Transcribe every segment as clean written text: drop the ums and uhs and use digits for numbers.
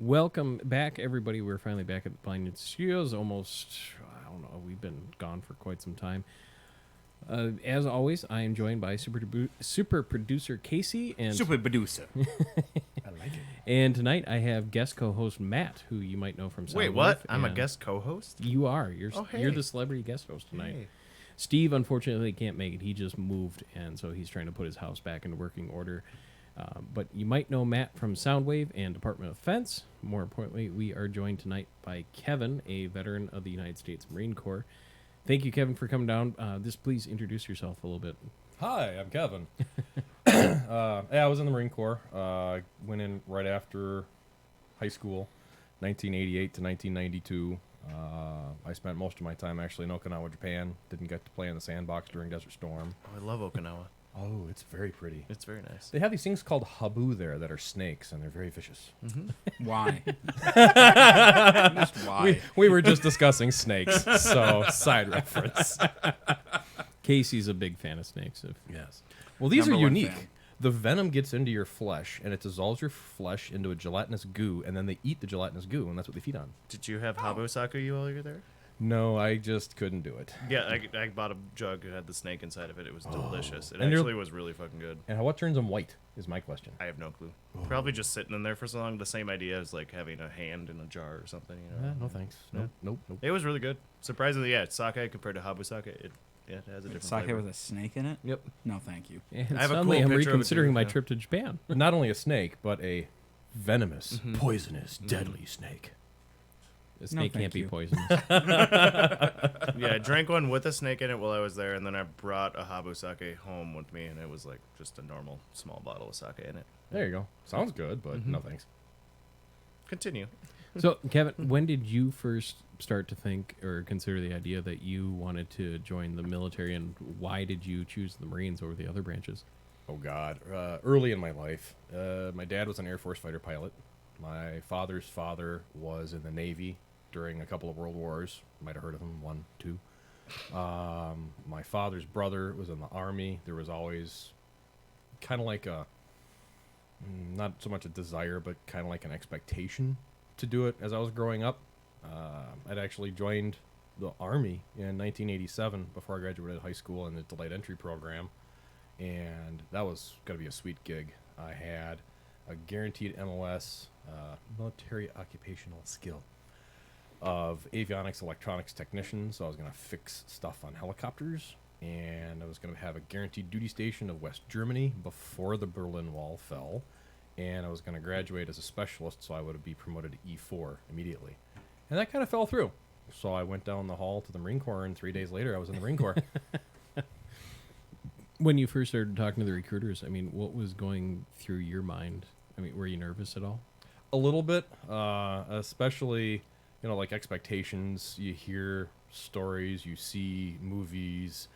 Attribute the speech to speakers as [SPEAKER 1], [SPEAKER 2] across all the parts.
[SPEAKER 1] Welcome back, everybody. We're finally back at the Blind Ninja Studios. Almost, I don't know, we've been gone for quite some time. As always, I am joined by super producer Casey and
[SPEAKER 2] super producer. I like it.
[SPEAKER 1] And tonight I have guest co-host Matt, who you might know from Soundwave.
[SPEAKER 2] Wait, what? I'm a guest co-host?
[SPEAKER 1] You are. You're
[SPEAKER 2] hey.
[SPEAKER 1] the celebrity guest host tonight.
[SPEAKER 2] Hey.
[SPEAKER 1] Steve, unfortunately, can't make it. He just moved, and so he's trying to put his house back into working order. But you might know Matt from Soundwave and Department of Defense. More importantly, we are joined tonight by Kevin, a veteran of the United States Marine Corps. Thank you, Kevin, for coming down. Please introduce yourself a little bit.
[SPEAKER 3] Hi, I'm Kevin. I was in the Marine Corps. Went in right after high school, 1988 to 1992. I spent most of my time actually in Okinawa, Japan. Didn't get to play in the sandbox during Desert Storm.
[SPEAKER 2] Oh, I love Okinawa.
[SPEAKER 3] Oh, it's very pretty.
[SPEAKER 2] It's very nice.
[SPEAKER 3] They have these things called habu there that are snakes, and they're very vicious.
[SPEAKER 2] Mm-hmm.
[SPEAKER 4] Why?
[SPEAKER 2] Just why?
[SPEAKER 3] We were just discussing snakes, so side reference.
[SPEAKER 1] Casey's a big fan of snakes.
[SPEAKER 3] Yes. Well, these
[SPEAKER 4] Number
[SPEAKER 3] are
[SPEAKER 4] one
[SPEAKER 3] unique.
[SPEAKER 4] fan.
[SPEAKER 3] The venom gets into your flesh, and it dissolves your flesh into a gelatinous goo, and then they eat the gelatinous goo, and that's what they feed on.
[SPEAKER 2] Did you have habu sake while you were there?
[SPEAKER 3] No, I just couldn't do it.
[SPEAKER 2] Yeah, I bought a jug that had the snake inside of it. It was delicious. It
[SPEAKER 3] And you're-
[SPEAKER 2] actually was really fucking good.
[SPEAKER 3] And what turns them white is my question.
[SPEAKER 2] I have no clue. Probably just sitting in there for so long. The same idea as like having a hand in a jar or something. You know?
[SPEAKER 3] No thanks. Nope, nope, nope.
[SPEAKER 2] It was really good. Surprisingly, yeah, sake compared to habu sake, it has a different
[SPEAKER 4] Sake
[SPEAKER 2] flavor.
[SPEAKER 4] with a snake in it?
[SPEAKER 2] Yep.
[SPEAKER 4] No, thank you.
[SPEAKER 1] And
[SPEAKER 2] I have a
[SPEAKER 1] suddenly
[SPEAKER 2] cool
[SPEAKER 1] I'm
[SPEAKER 2] picture of it,
[SPEAKER 1] reconsidering
[SPEAKER 2] too,
[SPEAKER 1] my
[SPEAKER 2] yeah.
[SPEAKER 1] trip to Japan.
[SPEAKER 3] Not only a snake, but a venomous, poisonous, deadly snake.
[SPEAKER 1] The snake
[SPEAKER 4] thank
[SPEAKER 1] can't be
[SPEAKER 4] you.
[SPEAKER 1] poisonous.
[SPEAKER 2] Yeah, I drank one with a snake in it while I was there, and then I brought a habu sake home with me, and it was like just a normal small bottle of sake in it.
[SPEAKER 3] There you go. Sounds good, but no thanks.
[SPEAKER 2] Continue.
[SPEAKER 1] So, Kevin, when did you first start to think or consider the idea that you wanted to join the military, and why did you choose the Marines over the other branches?
[SPEAKER 3] Oh, God. Early in my life, my dad was an Air Force fighter pilot. My father's father was in the Navy during a couple of world wars. You might have heard of him, 1, 2. My father's brother was in the Army. There was always kind of like not so much a desire, but kind of like an expectation to do it as I was growing up. I'd actually joined the Army in 1987 before I graduated high school in the delayed entry program, and that was going to be a sweet gig. I had a guaranteed MOS, military occupational skill, of avionics electronics technician, so I was going to fix stuff on helicopters, and I was going to have a guaranteed duty station of West Germany before the Berlin Wall fell, and I was going to graduate as a specialist, so I would be promoted to E4 immediately. And that kind of fell through. So I went down the hall to the Marine Corps, and 3 days later I was in the Marine Corps.
[SPEAKER 1] When you first started talking to the recruiters, I mean, what was going through your mind? I mean, were you nervous at all?
[SPEAKER 3] A little bit, especially, like expectations. You hear stories, you see movies.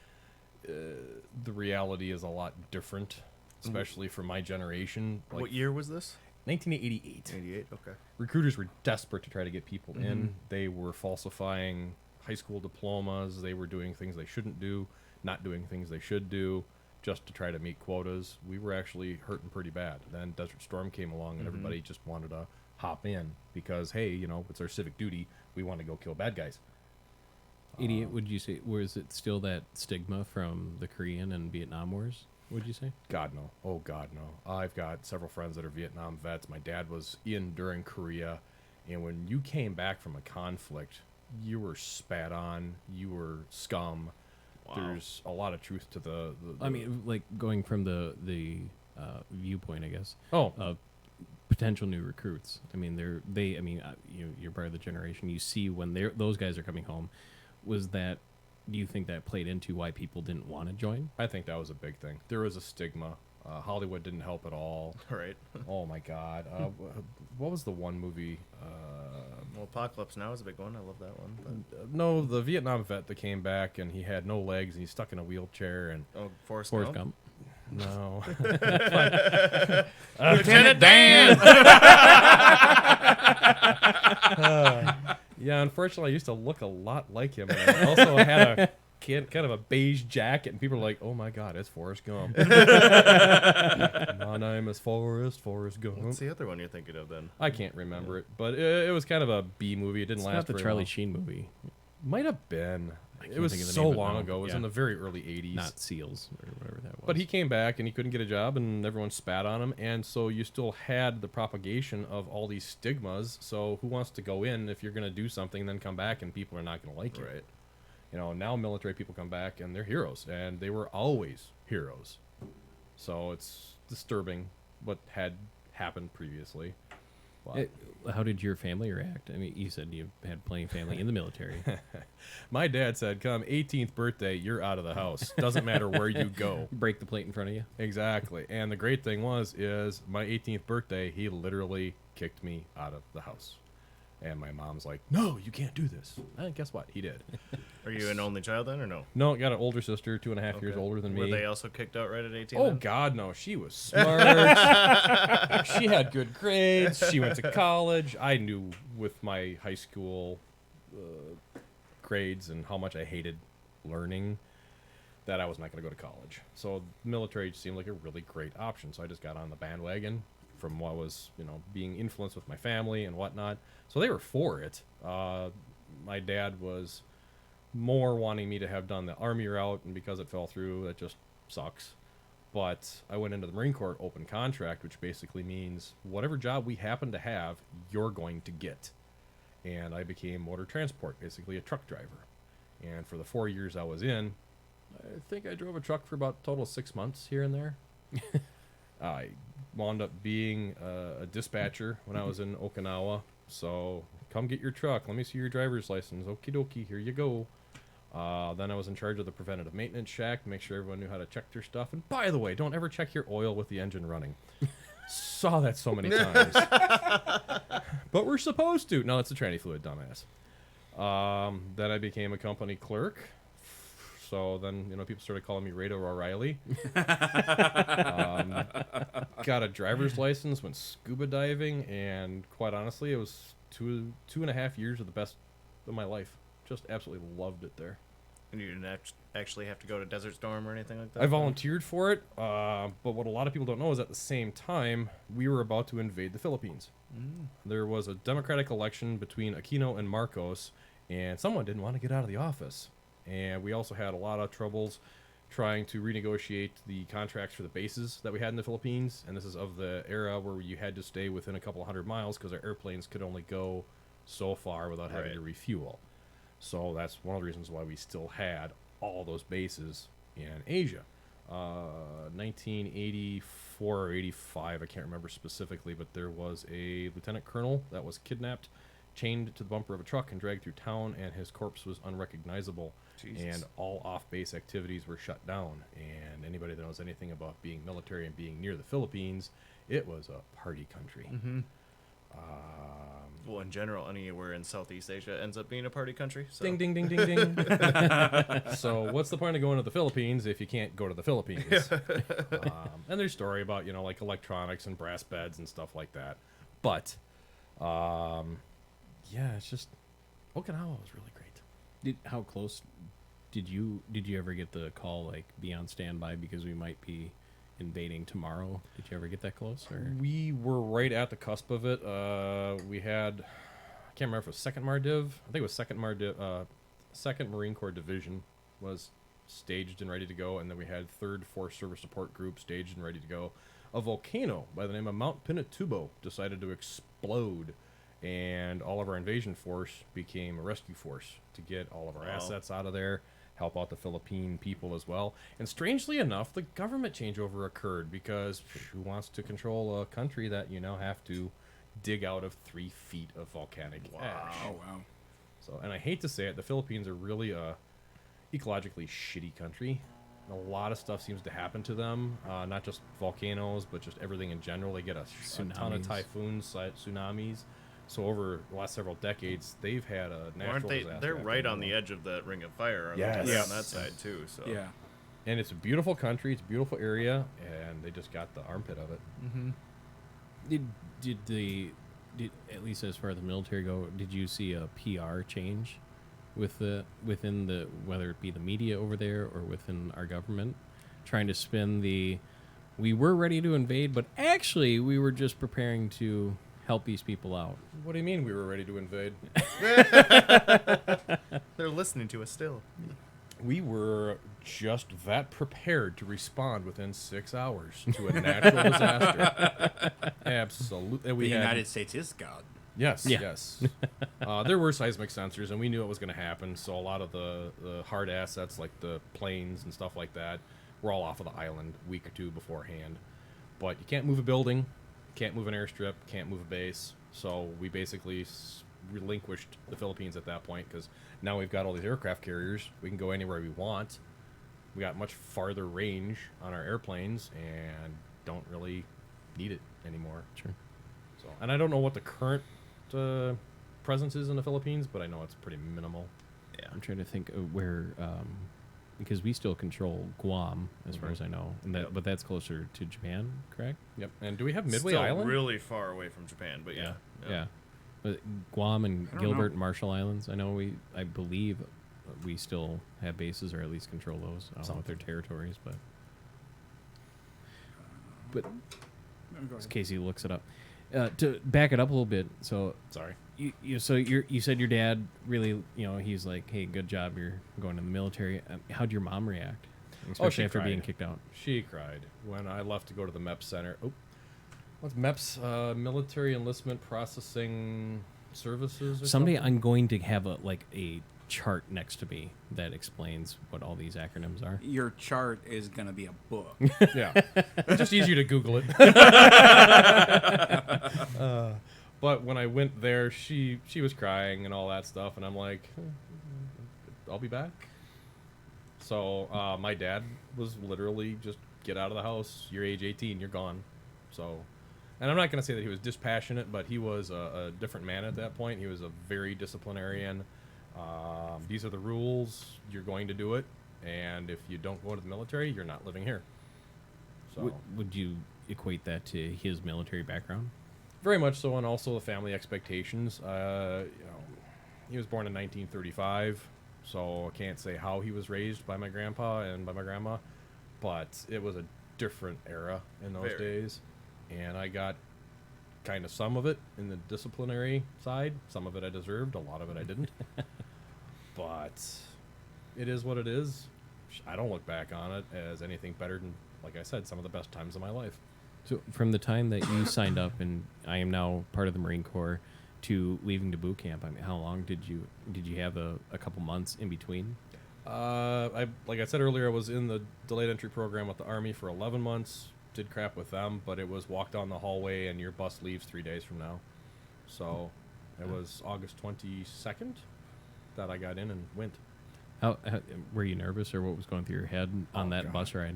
[SPEAKER 3] The reality is a lot different, especially for my generation. Like
[SPEAKER 2] What year was this?
[SPEAKER 3] 1988.
[SPEAKER 2] 88. Okay.
[SPEAKER 3] Recruiters were desperate to try to get people in. They were falsifying high school diplomas. They were doing things they shouldn't do, not doing things they should do, just to try to meet quotas. We were actually hurting pretty bad. Then Desert Storm came along, and everybody just wanted to hop in because, hey, it's our civic duty. We want to go kill bad guys.
[SPEAKER 1] 88, would you say, was it still that stigma from the Korean and Vietnam Wars, would you say?
[SPEAKER 3] God, no. Oh, God, no. I've got several friends that are Vietnam vets. My dad was in during Korea, and when you came back from a conflict, you were spat on. You were scum.
[SPEAKER 2] Wow.
[SPEAKER 3] There's a lot of truth to the
[SPEAKER 1] I mean, like going from the viewpoint, I guess,
[SPEAKER 3] oh,
[SPEAKER 1] of potential new recruits. I mean, you're part of the generation. You see when those guys are coming home. Do you think that played into why people didn't want to join?
[SPEAKER 3] I think that was a big thing. There was a stigma. Hollywood didn't help at all.
[SPEAKER 2] Right.
[SPEAKER 3] Oh, my God. What was the one movie?
[SPEAKER 2] Well, Apocalypse Now is a big one. I love that one. But
[SPEAKER 3] No, the Vietnam vet that came back, and he had no legs, and he's stuck in a wheelchair, and...
[SPEAKER 2] Forrest
[SPEAKER 1] Forrest
[SPEAKER 2] Gump.
[SPEAKER 1] Gump.
[SPEAKER 3] No.
[SPEAKER 2] Lieutenant Dan.
[SPEAKER 3] Yeah, unfortunately, I used to look a lot like him. And I also had kind of a beige jacket, and people are like, "Oh my God, it's Forrest Gump." My name is Forrest Gump.
[SPEAKER 2] What's the other one you're thinking of then?
[SPEAKER 3] I can't remember it, but it was kind of a B movie. It didn't
[SPEAKER 1] It's
[SPEAKER 3] last
[SPEAKER 1] not the
[SPEAKER 3] very
[SPEAKER 1] Charlie
[SPEAKER 3] long.
[SPEAKER 1] Sheen movie,
[SPEAKER 3] Might have been.
[SPEAKER 1] can't
[SPEAKER 3] It was
[SPEAKER 1] think of the
[SPEAKER 3] so
[SPEAKER 1] name of it
[SPEAKER 3] long
[SPEAKER 1] now.
[SPEAKER 3] ago. It was
[SPEAKER 1] Yeah.
[SPEAKER 3] in the very early 80s.
[SPEAKER 1] not Seals or whatever that was.
[SPEAKER 3] But he came back and he couldn't get a job, and everyone spat on him. And so you still had the propagation of all these stigmas. So who wants to go in if you're going to do something, then come back and people are not going to like it?
[SPEAKER 2] Right.
[SPEAKER 3] You know, now military people come back and they're heroes, and they were always heroes. So it's disturbing what had happened previously. But
[SPEAKER 1] How did your family react? I mean, you said you had plenty of family in the military.
[SPEAKER 3] my dad said, "Come 18th birthday, you're out of the house. Doesn't matter where you go."
[SPEAKER 1] Break the plate in front of you.
[SPEAKER 3] Exactly. And the great thing is my 18th birthday, he literally kicked me out of the house. And my mom's like, "No, you can't do this." And guess what? He did.
[SPEAKER 2] Are you an only child then, or no?
[SPEAKER 3] No, got an older sister, 2.5 years
[SPEAKER 2] Okay.
[SPEAKER 3] older than me.
[SPEAKER 2] Were they also kicked out right at 18?
[SPEAKER 3] Oh,
[SPEAKER 2] then?
[SPEAKER 3] God, no. She was smart. She had good grades. She went to college. I knew with my high school grades and how much I hated learning that I was not going to go to college. So military seemed like a really great option. So I just got on the bandwagon from what was, being influenced with my family and whatnot. So they were for it. My dad was more wanting me to have done the Army route, and because it fell through, that just sucks. But I went into the Marine Corps open contract, which basically means whatever job we happen to have, you're going to get. And I became motor transport, basically a truck driver. And for the 4 years I was in, I think I drove a truck for about a total of 6 months here and there. I wound up being a dispatcher when I was in Okinawa. So come get your truck. Let me see your driver's license. Okie dokie, here you go. Then I was in charge of the preventative maintenance shack to make sure everyone knew how to check their stuff. And by the way, don't ever check your oil with the engine running. Saw that so many times. But we're supposed to. No, it's a tranny fluid, dumbass. Then I became a company clerk. So then, people started calling me Rado O'Reilly. Got a driver's license, went scuba diving, and quite honestly, it was two and a half years of the best of my life. Just absolutely loved it there.
[SPEAKER 2] And you didn't actually have to go to Desert Storm or anything like that?
[SPEAKER 3] I volunteered for it, but what a lot of people don't know is at the same time, we were about to invade the Philippines. There was a democratic election between Aquino and Marcos, and someone didn't want to get out of the office. And we also had a lot of troubles trying to renegotiate the contracts for the bases that we had in the Philippines. And this is of the era where you had to stay within a couple 100 miles because our airplanes could only go so far without having to refuel. So that's one of the reasons why we still had all those bases in Asia. 1984 or 85, I can't remember specifically, but there was a lieutenant colonel that was kidnapped, chained to the bumper of a truck, and dragged through town, and his corpse was unrecognizable.
[SPEAKER 2] Jesus.
[SPEAKER 3] And all off-base activities were shut down. And anybody that knows anything about being military and being near the Philippines, it was a party country.
[SPEAKER 2] Well, in general, anywhere in Southeast Asia ends up being a party country. So.
[SPEAKER 3] Ding, ding, ding, ding, ding. So what's the point of going to the Philippines if you can't go to the Philippines? And there's story about, like electronics and brass beds and stuff like that. But, yeah, it's just, Okinawa was really great.
[SPEAKER 1] How close did you ever get the call, like, be on standby because we might be invading tomorrow? Did you ever get that close? Or?
[SPEAKER 3] We were right at the cusp of it. We had, I can't remember if it was Second Mardiv. I think it was Second Marine Corps Division was staged and ready to go, and then we had 3rd Force Service Support Group staged and ready to go. A volcano by the name of Mount Pinatubo decided to explode, and all of our invasion force became a rescue force to get all of our assets out of there, help out the Philippine people as well. And strangely enough, the government changeover occurred because who wants to control a country that you now have to dig out of 3 feet of volcanic ash?
[SPEAKER 4] Oh, wow.
[SPEAKER 3] So, and I hate to say it, the Philippines are really a ecologically shitty country. A lot of stuff seems to happen to them, not just volcanoes, but just everything in general. They get a ton of
[SPEAKER 1] Tsunamis.
[SPEAKER 3] typhoons, tsunamis. So over the last several decades, they've had a natural disaster.
[SPEAKER 2] They're right
[SPEAKER 3] after
[SPEAKER 2] on the
[SPEAKER 3] another.
[SPEAKER 2] edge of the Ring of Fire.
[SPEAKER 3] Yes.
[SPEAKER 2] Yeah, on that side too. So
[SPEAKER 4] Yeah.
[SPEAKER 3] And it's a beautiful country. It's a beautiful area, and they just got the armpit of it.
[SPEAKER 1] Did at least as far as the military go, did you see a PR change within the whether it be the media over there or within our government, trying to spin we were ready to invade, but actually we were just preparing to help these people out.
[SPEAKER 3] What do you mean we were ready to invade?
[SPEAKER 2] They're listening to us still.
[SPEAKER 3] We were just that prepared to respond within 6 hours to a natural disaster. Absolutely.
[SPEAKER 4] The United States is God.
[SPEAKER 3] Yes,
[SPEAKER 1] Yeah.
[SPEAKER 3] yes. There were seismic sensors, and we knew it was going to happen, so a lot of the hard assets, like the planes and stuff like that, were all off of the island a week or two beforehand. But you can't move a building, can't move an airstrip, can't move a base, so we basically relinquished the Philippines at that point, because now we've got all these aircraft carriers. We can go anywhere we want. We got much farther range on our airplanes and don't really need it anymore.
[SPEAKER 1] Sure.
[SPEAKER 3] So, and I don't know what the current presence is in the Philippines, but I know it's pretty minimal.
[SPEAKER 2] Yeah.
[SPEAKER 1] I'm trying to think of where, because we still control Guam, as far as I know, and
[SPEAKER 3] Yep.
[SPEAKER 1] but that's closer to Japan, correct?
[SPEAKER 3] Yep. And do we have Midway
[SPEAKER 2] Still
[SPEAKER 3] Island?
[SPEAKER 2] really far away from Japan, but yeah.
[SPEAKER 1] Yeah. But Guam and
[SPEAKER 4] I don't
[SPEAKER 1] Gilbert
[SPEAKER 4] know.
[SPEAKER 1] and Marshall Islands, I believe we still have bases or at least control those. I don't know what their territories, but
[SPEAKER 4] Go
[SPEAKER 1] as
[SPEAKER 4] ahead.
[SPEAKER 1] Casey looks it up. To back it up a little bit, so
[SPEAKER 3] Sorry.
[SPEAKER 1] you said your dad really, he's like, hey, good job, you're going to the military. How'd your mom react, especially
[SPEAKER 3] she
[SPEAKER 1] after being
[SPEAKER 3] cried.
[SPEAKER 1] kicked out?
[SPEAKER 3] She cried when I left to go to the MEPS Center. Oh, what's MEPS? Military Enlistment Processing Services. Or
[SPEAKER 1] Someday
[SPEAKER 3] something?
[SPEAKER 1] I'm going to have a chart next to me that explains what all these acronyms are.
[SPEAKER 4] Your chart is going to be a book.
[SPEAKER 3] Yeah, it's just easier to Google it. But when I went there, she was crying and all that stuff, and I'm like, I'll be back. So my dad was literally just get out of the house. You're age 18, you're gone. So, and I'm not going to say that he was dispassionate, but he was a different man at that point. He was a very disciplinarian. These are the rules. You're going to do it, and if you don't go into the military, you're not living here. So
[SPEAKER 1] Would you equate that to his military background?
[SPEAKER 3] very much so, and also the family expectations. He was born in 1935, so I can't say how he was raised by my grandpa and by my grandma, but it was a different era in those
[SPEAKER 2] Very.
[SPEAKER 3] days, and I got kind of some of it in the disciplinary side. Some of it I deserved, a lot of it I didn't. But it is what it is. I don't look back on it as anything better than, like I said, some of the best times of my life.
[SPEAKER 1] So from the time that you signed up, and I am now part of the Marine Corps, to leaving to boot camp, I mean, how long did you have a couple months in between?
[SPEAKER 3] Like I said earlier, I was in the delayed entry program with the Army for 11 months. Did crap with them, but it was walk down the hallway and your bus leaves 3 days from now. So it was August 22nd that I got in and went.
[SPEAKER 1] How were you nervous, or what was going through your head on
[SPEAKER 3] Oh,
[SPEAKER 1] that
[SPEAKER 3] God.
[SPEAKER 1] bus ride?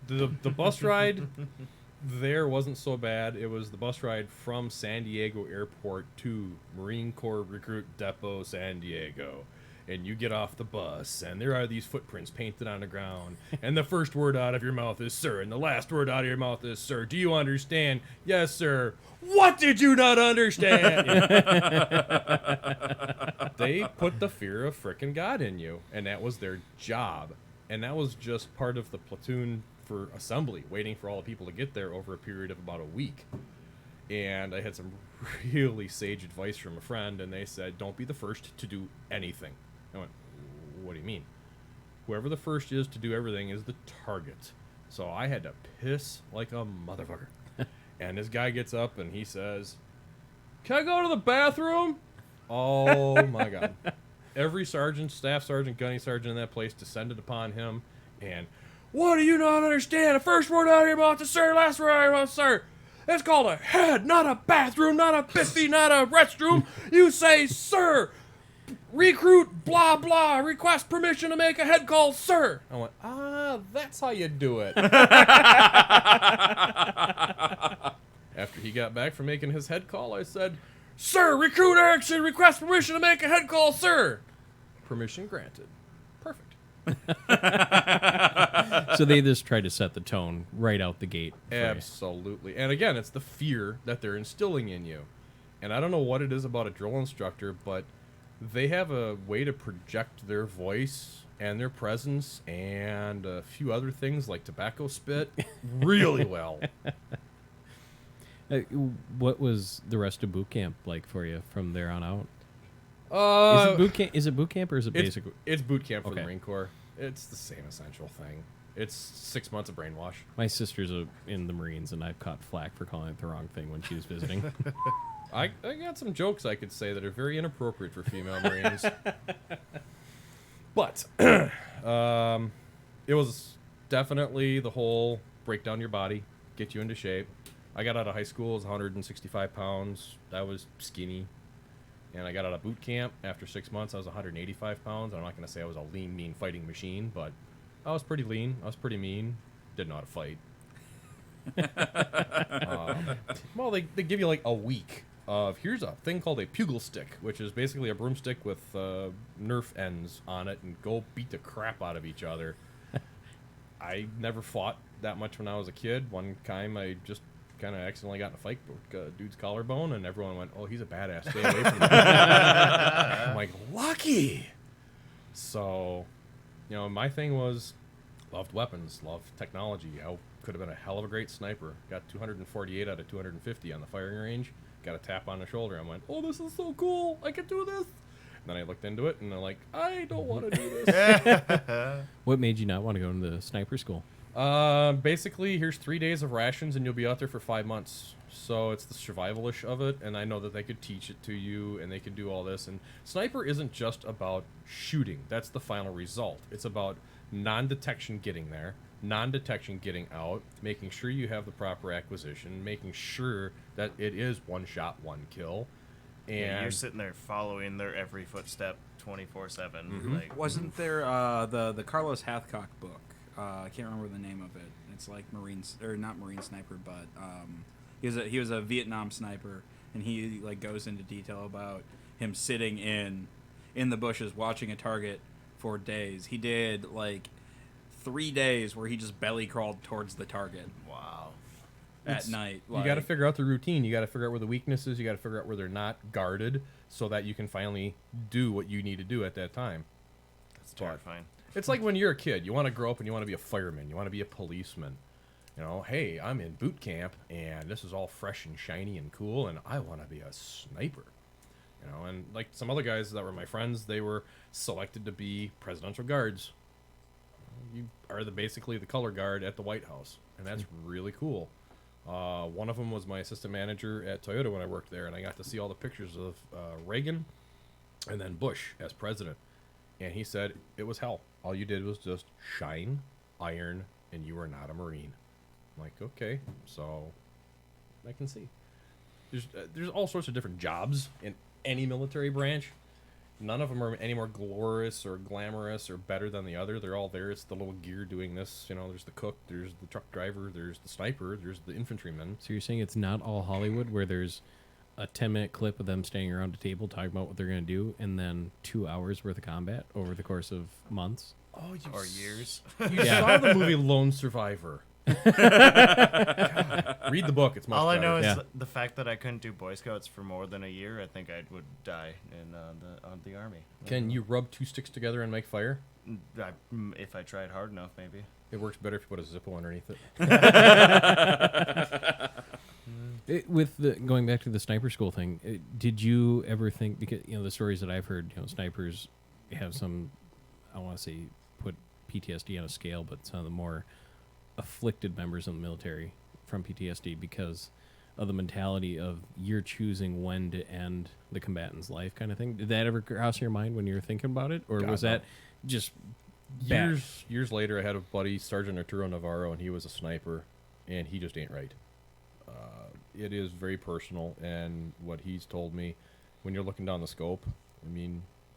[SPEAKER 3] The bus ride there wasn't so bad. It was the bus ride from San Diego Airport to Marine Corps Recruit Depot, San Diego. And you get off the bus, and there are these footprints painted on the ground. And the first word out of your mouth is sir, and the last word out of your mouth is sir. Do you understand? Yes, sir. What did you not understand? They put the fear of frickin' God in you, and that was their job. And that was just part of the platoon for assembly, waiting for all the people to get there over a period of about a week. And I had some really sage advice from a friend, and they said, don't be the first to do anything. I went, what do you mean? Whoever the first is to do everything is the target. So I had to piss like a motherfucker. And this guy gets up and he says, can I go to the bathroom? Oh my God. Every sergeant, staff sergeant, gunny sergeant in that place descended upon him. And, what do you not understand? The first word out of your mouth is sir, last word out of your mouth is sir. It's called a head, not a bathroom, not a biffy, not a restroom. You say, sir, recruit, blah, blah, request permission to make a head call, sir. I went, that's how you do it. After he got back from making his head call, I said, sir, recruit Erickson, request permission to make a head call, sir. Permission granted. Perfect.
[SPEAKER 1] So they just tried to set the tone right out the gate. for you.
[SPEAKER 3] Absolutely. And again, it's the fear that they're instilling in you. And I don't know what it is about a drill instructor, but They have a way to project their voice and their presence and a few other things like tobacco spit really well.
[SPEAKER 1] What was the rest of boot camp like for you from there on out?
[SPEAKER 3] Uh,
[SPEAKER 1] Is it boot camp or is it
[SPEAKER 3] it's,
[SPEAKER 1] basic?
[SPEAKER 3] it's boot camp for the
[SPEAKER 1] Okay.
[SPEAKER 3] Marine Corps. It's the same essential thing. It's 6 months of brainwash.
[SPEAKER 1] My sister's in the Marines, and I've caught flack for calling it the wrong thing when she was visiting.
[SPEAKER 3] I got some jokes I could say that are very inappropriate for female Marines. But it was definitely the whole break down your body, get you into shape. I got out of high school, I was 165 pounds. I was skinny. And I got out of boot camp after 6 months. I was 185 pounds. I'm not going to say I was a lean, mean fighting machine, but I was pretty lean. I was pretty mean. Didn't know how to fight. Well, they give you like a week of here's a thing called a pugil stick, which is basically a broomstick with Nerf ends on it, and go beat the crap out of each other. I never fought that much when I was a kid. One time I just kind of accidentally got in a fight, broke a dude's collarbone, and everyone went, "Oh, he's a badass. Stay away from him." I'm like, lucky. So, my thing was loved weapons, loved technology. I could have been a hell of a great sniper. Got 248 out of 250 on the firing range. Got a tap on the shoulder. I went, "Oh, this is so cool. I can do this." And then I looked into it, and I'm like, I don't want to do this.
[SPEAKER 1] What made you not want to go into the sniper school?
[SPEAKER 3] Basically, here's 3 days of rations, and you'll be out there for 5 months. So it's the survival-ish of it, and I know that they could teach it to you, and they could do all this. And sniper isn't just about shooting. That's the final result. It's about non-detection getting there, non-detection getting out, making sure you have the proper acquisition, making sure that it is one shot, one kill. And
[SPEAKER 2] Yeah, you're sitting there following their every footstep 24/7. Like,
[SPEAKER 4] Wasn't there the Carlos Hathcock book? I can't remember the name of it. It's like Marines or not Marine sniper, but he was a Vietnam sniper, and he like goes into detail about him sitting in the bushes watching a target for days. He did like 3 days where he just belly crawled towards the target
[SPEAKER 2] wow.
[SPEAKER 4] at night.
[SPEAKER 3] you got to figure out the routine. You got to figure out where the weakness is. You got to figure out where they're not guarded, so that you can finally do what you need to do at that time.
[SPEAKER 2] That's terrifying.
[SPEAKER 3] It's like when you're a kid, you want to grow up and you want to be a fireman, you want to be a policeman. Hey, I'm in boot camp and this is all fresh and shiny and cool, and I want to be a sniper. And like some other guys that were my friends, they were selected to be presidential guards. You are basically the color guard at the White House, and that's really cool. One of them was my assistant manager at Toyota when I worked there, and I got to see all the pictures of Reagan and then Bush as president. And he said it was hell. All you did was just shine, iron, and you were not a Marine. I'm like, okay, so I can see. There's all sorts of different jobs in any military branch. None of them are any more glorious or glamorous or better than the other. They're all there. It's the little gear doing this. There's the cook, there's the truck driver, there's the sniper, there's the infantryman.
[SPEAKER 1] So you're saying it's not all Hollywood, where there's a 10-minute clip of them standing around a table talking about what they're going to do, and then 2 hours worth of combat over the course of months?
[SPEAKER 3] Oh,
[SPEAKER 2] Or years.
[SPEAKER 3] You saw the movie Lone Survivor. God, read the book. It's much
[SPEAKER 2] All I
[SPEAKER 3] better.
[SPEAKER 2] know is
[SPEAKER 1] Yeah.
[SPEAKER 2] the fact that I couldn't do Boy Scouts for more than a year. I think I would die in the army.
[SPEAKER 3] Can you rub 2 sticks together and make fire?
[SPEAKER 2] If I tried hard enough, maybe.
[SPEAKER 3] It works better if you put a Zippo underneath it.
[SPEAKER 1] Going back to the sniper school thing, did you ever think, because the stories that I've heard, snipers have some, I want to say, put PTSD on a scale, but some of the more afflicted members of the military from PTSD because of the mentality of you're choosing when to end the combatant's life, kind of thing. Did that ever cross your mind when you were thinking about it, or
[SPEAKER 3] God,
[SPEAKER 1] was
[SPEAKER 3] no.
[SPEAKER 1] that just bad?
[SPEAKER 3] Years later, I had a buddy, Sergeant Arturo Navarro, and he was a sniper, and he just ain't right. It is very personal, and what he's told me, when you're looking down the scope,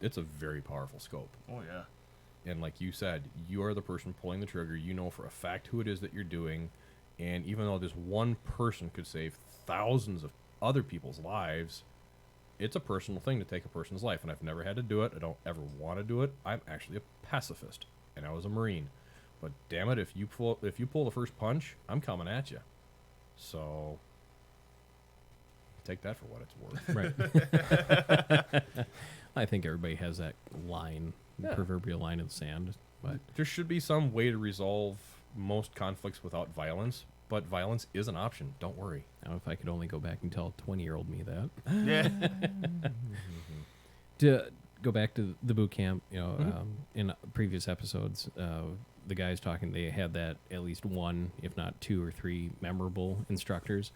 [SPEAKER 3] it's a very powerful scope.
[SPEAKER 2] Oh yeah.
[SPEAKER 3] And like you said, you are the person pulling the trigger. You know for a fact who it is that you're doing, and even though this one person could save thousands of other people's lives, it's a personal thing to take a person's life, and I've never had to do it. I don't ever want to do it. I'm actually a pacifist, and I was a Marine. But damn it, if you pull the first punch, I'm coming at you. So take that for what it's worth.
[SPEAKER 1] Right. I think everybody has that line,
[SPEAKER 3] Yeah.
[SPEAKER 1] proverbial line in the sand. But
[SPEAKER 3] There should be some way to resolve most conflicts without violence, but violence is an option. Don't worry.
[SPEAKER 1] now, if I could only go back and tell a 20-year-old me that.
[SPEAKER 2] Yeah.
[SPEAKER 1] To go back to the boot camp, in previous episodes, the guys talking, they had that at least one, if not two or three memorable instructors.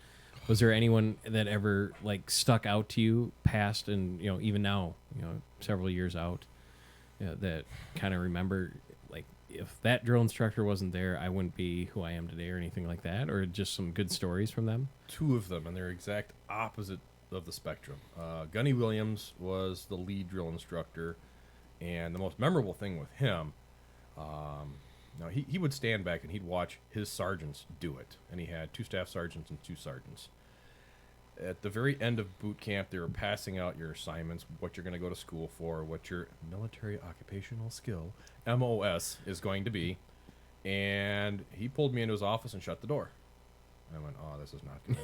[SPEAKER 1] Was there anyone that ever like stuck out to you past and, even now, several years out, that kind of remember, like, if that drill instructor wasn't there, I wouldn't be who I am today or anything like that, or just some good stories from them?
[SPEAKER 3] Two of them, and they're exact opposite of the spectrum. Gunny Williams was the lead drill instructor, and the most memorable thing with him, he would stand back and he'd watch his sergeants do it, and he had 2 staff sergeants and 2 sergeants. At the very end of boot camp, they were passing out your assignments, what you're going to go to school for, what your military occupational skill, MOS, is going to be, and he pulled me into his office and shut the door. I went, oh, this is not good.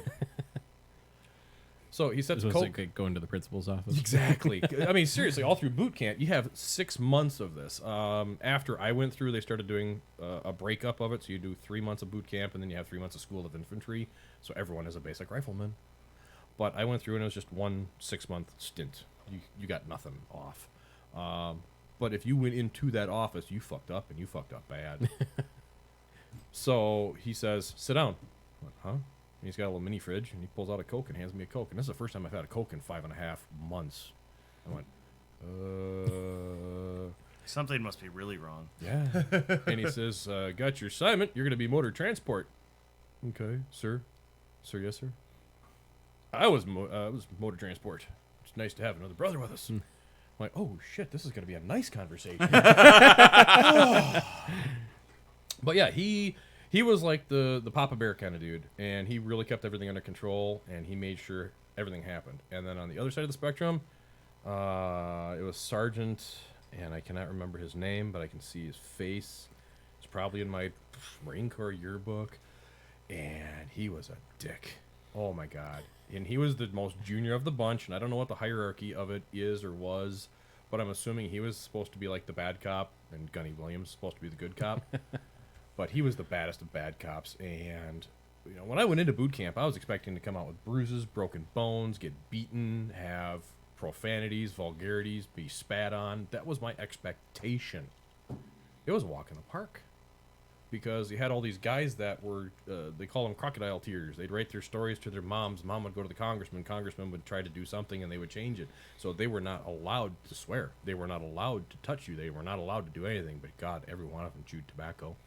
[SPEAKER 3] So he sets
[SPEAKER 1] This was
[SPEAKER 3] coke.
[SPEAKER 1] like going to the principal's office.
[SPEAKER 3] Exactly. I mean, seriously, all through boot camp, you have 6 months of this. After I went through, they started doing a breakup of it. So you do 3 months of boot camp, and then you have 3 months of school of infantry. So everyone is a basic rifleman. But I went through, and it was just 1 6-month stint. You got nothing off. But if you went into that office, you fucked up, and you fucked up bad. So he says, sit down. I went, huh? And he's got a little mini fridge, and he pulls out a Coke and hands me a Coke. And this is the first time I've had a Coke in 5.5 months. I went,
[SPEAKER 2] Something must be really wrong.
[SPEAKER 3] yeah. And he says, got your assignment. You're going to be motor transport. Okay, sir. Sir, yes, sir. I was motor transport. It's nice to have another brother with us. I'm like, oh, shit, this is going to be a nice conversation. But yeah, he was like the Papa Bear kind of dude, and he really kept everything under control, and he made sure everything happened. And then on the other side of the spectrum, it was Sergeant, and I cannot remember his name, but I can see his face. It's probably in my Marine Corps yearbook, and he was a dick. Oh my God. And he was the most junior of the bunch, and I don't know what the hierarchy of it is or was, but I'm assuming he was supposed to be like the bad cop, and Gunny Williams was supposed to be the good cop. But he was the baddest of bad cops, and when I went into boot camp, I was expecting to come out with bruises, broken bones, get beaten, have profanities, vulgarities, be spat on. That was my expectation. It was a walk in the park, because you had all these guys that were, they call them crocodile tears. They'd write their stories to their moms. Mom would go to the congressman would try to do something, and they would change it. So they were not allowed to swear. They were not allowed to touch you. They were not allowed to do anything. But God, every one of them chewed tobacco.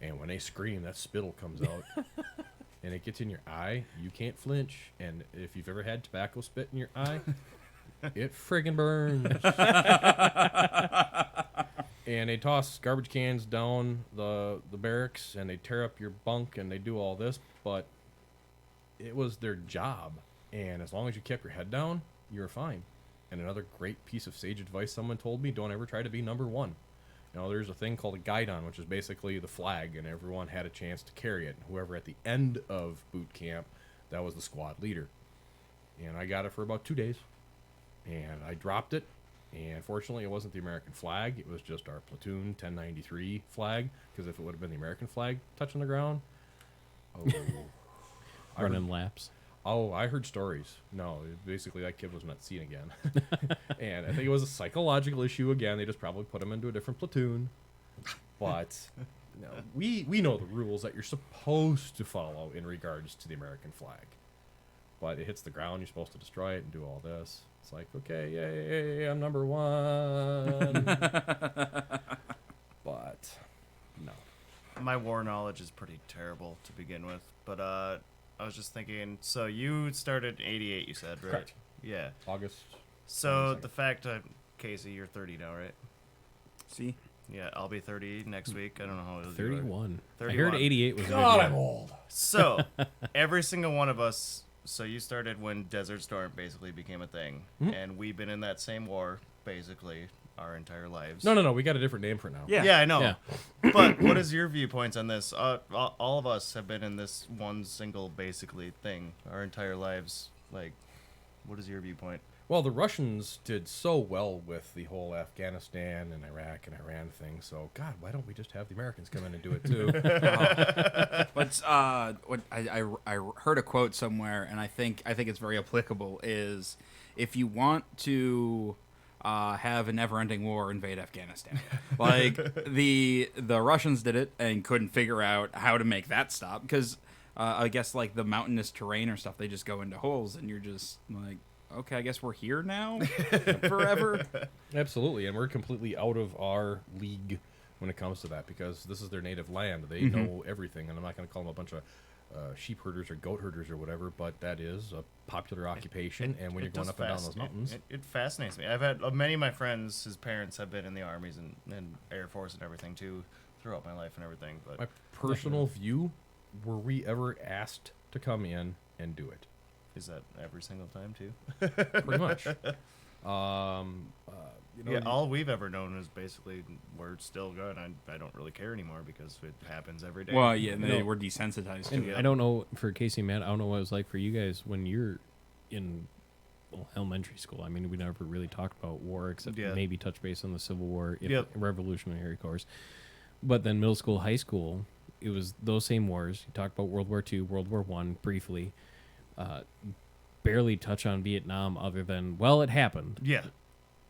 [SPEAKER 3] And when they scream, that spittle comes out. And it gets in your eye. You can't flinch. And if you've ever had tobacco spit in your eye, it friggin' burns. And they toss garbage cans down the barracks, and they tear up your bunk, and they do all this. But it was their job. And as long as you kept your head down, you were fine. And another great piece of sage advice someone told me, don't ever try to be number one. There's a thing called a guidon, which is basically the flag, and everyone had a chance to carry it. Whoever at the end of boot camp, that was the squad leader. And I got it for about 2 days. And I dropped it. And fortunately, it wasn't the American flag. It was just our platoon 1093 flag. Because if it would have been the American flag touching the ground,
[SPEAKER 1] Running laps.
[SPEAKER 3] Oh, I heard stories. No, basically that kid was not seen again. And I think it was a psychological issue again. They just probably put him into a different platoon. But we know the rules that you're supposed to follow in regards to the American flag. But it hits the ground, you're supposed to destroy it and do all this. It's like, okay, yay, I'm number one. But no.
[SPEAKER 2] My war knowledge is pretty terrible to begin with, but I was just thinking, so you started in 88, you said, right?
[SPEAKER 3] Correct.
[SPEAKER 2] Yeah.
[SPEAKER 3] August.
[SPEAKER 2] So
[SPEAKER 3] 22nd.
[SPEAKER 2] the fact that, Casey, you're 30 now, right?
[SPEAKER 4] See?
[SPEAKER 2] Yeah, I'll be 30 next week. I don't know how old you are.
[SPEAKER 1] 31. I
[SPEAKER 2] 31.
[SPEAKER 1] heard 88 was a
[SPEAKER 3] God,
[SPEAKER 1] good
[SPEAKER 3] I'm
[SPEAKER 1] year.
[SPEAKER 3] old.
[SPEAKER 2] So, every single one of us, so you started when Desert Storm basically became a thing, and we've been in that same war, basically, our entire lives.
[SPEAKER 3] No, we got a different name for it now.
[SPEAKER 4] Yeah.
[SPEAKER 2] Yeah, I know.
[SPEAKER 1] Yeah.
[SPEAKER 2] But what is your viewpoints on this? All of us have been in this one single, basically, thing our entire lives. Like, what is your viewpoint?
[SPEAKER 3] Well, the Russians did so well with the whole Afghanistan and Iraq and Iran thing. So, God, why don't we just have the Americans come in and do it too?
[SPEAKER 4] What I heard a quote somewhere, and I think it's very applicable. Is if you want to have a never-ending war, invade Afghanistan. Like the Russians did it and couldn't figure out how to make that stop because I guess like the mountainous terrain or stuff, they just go into holes, and you're just like, okay, I guess we're here now forever.
[SPEAKER 3] Absolutely, and we're completely out of our league when it comes to that because this is their native land. They know everything, and I'm not going to call them a bunch of sheep herders or goat herders or whatever, but that is a popular occupation. And when you're going up and down those mountains,
[SPEAKER 2] it fascinates me. I've had many of my friends, his parents have been in the armies and Air Force and everything too, throughout my life and everything. But
[SPEAKER 3] my personal view, were we ever asked to come in and do it?
[SPEAKER 2] is that every single time too?
[SPEAKER 3] Pretty much.
[SPEAKER 2] Yeah, all we've ever known is basically we're still good. I don't really care anymore because it happens every day.
[SPEAKER 4] Well, yeah, and they were desensitized to
[SPEAKER 1] And
[SPEAKER 4] it.
[SPEAKER 1] I don't know for Casey and Matt. I don't know what it was like for you guys when you're in elementary school. I mean, we never really talked about war except maybe touch base on the Civil War, if Revolutionary Corps. But then middle school, high school, it was those same wars. You talked about World War II, World War I briefly. Barely touch on Vietnam other than, well, it happened.
[SPEAKER 2] Yeah.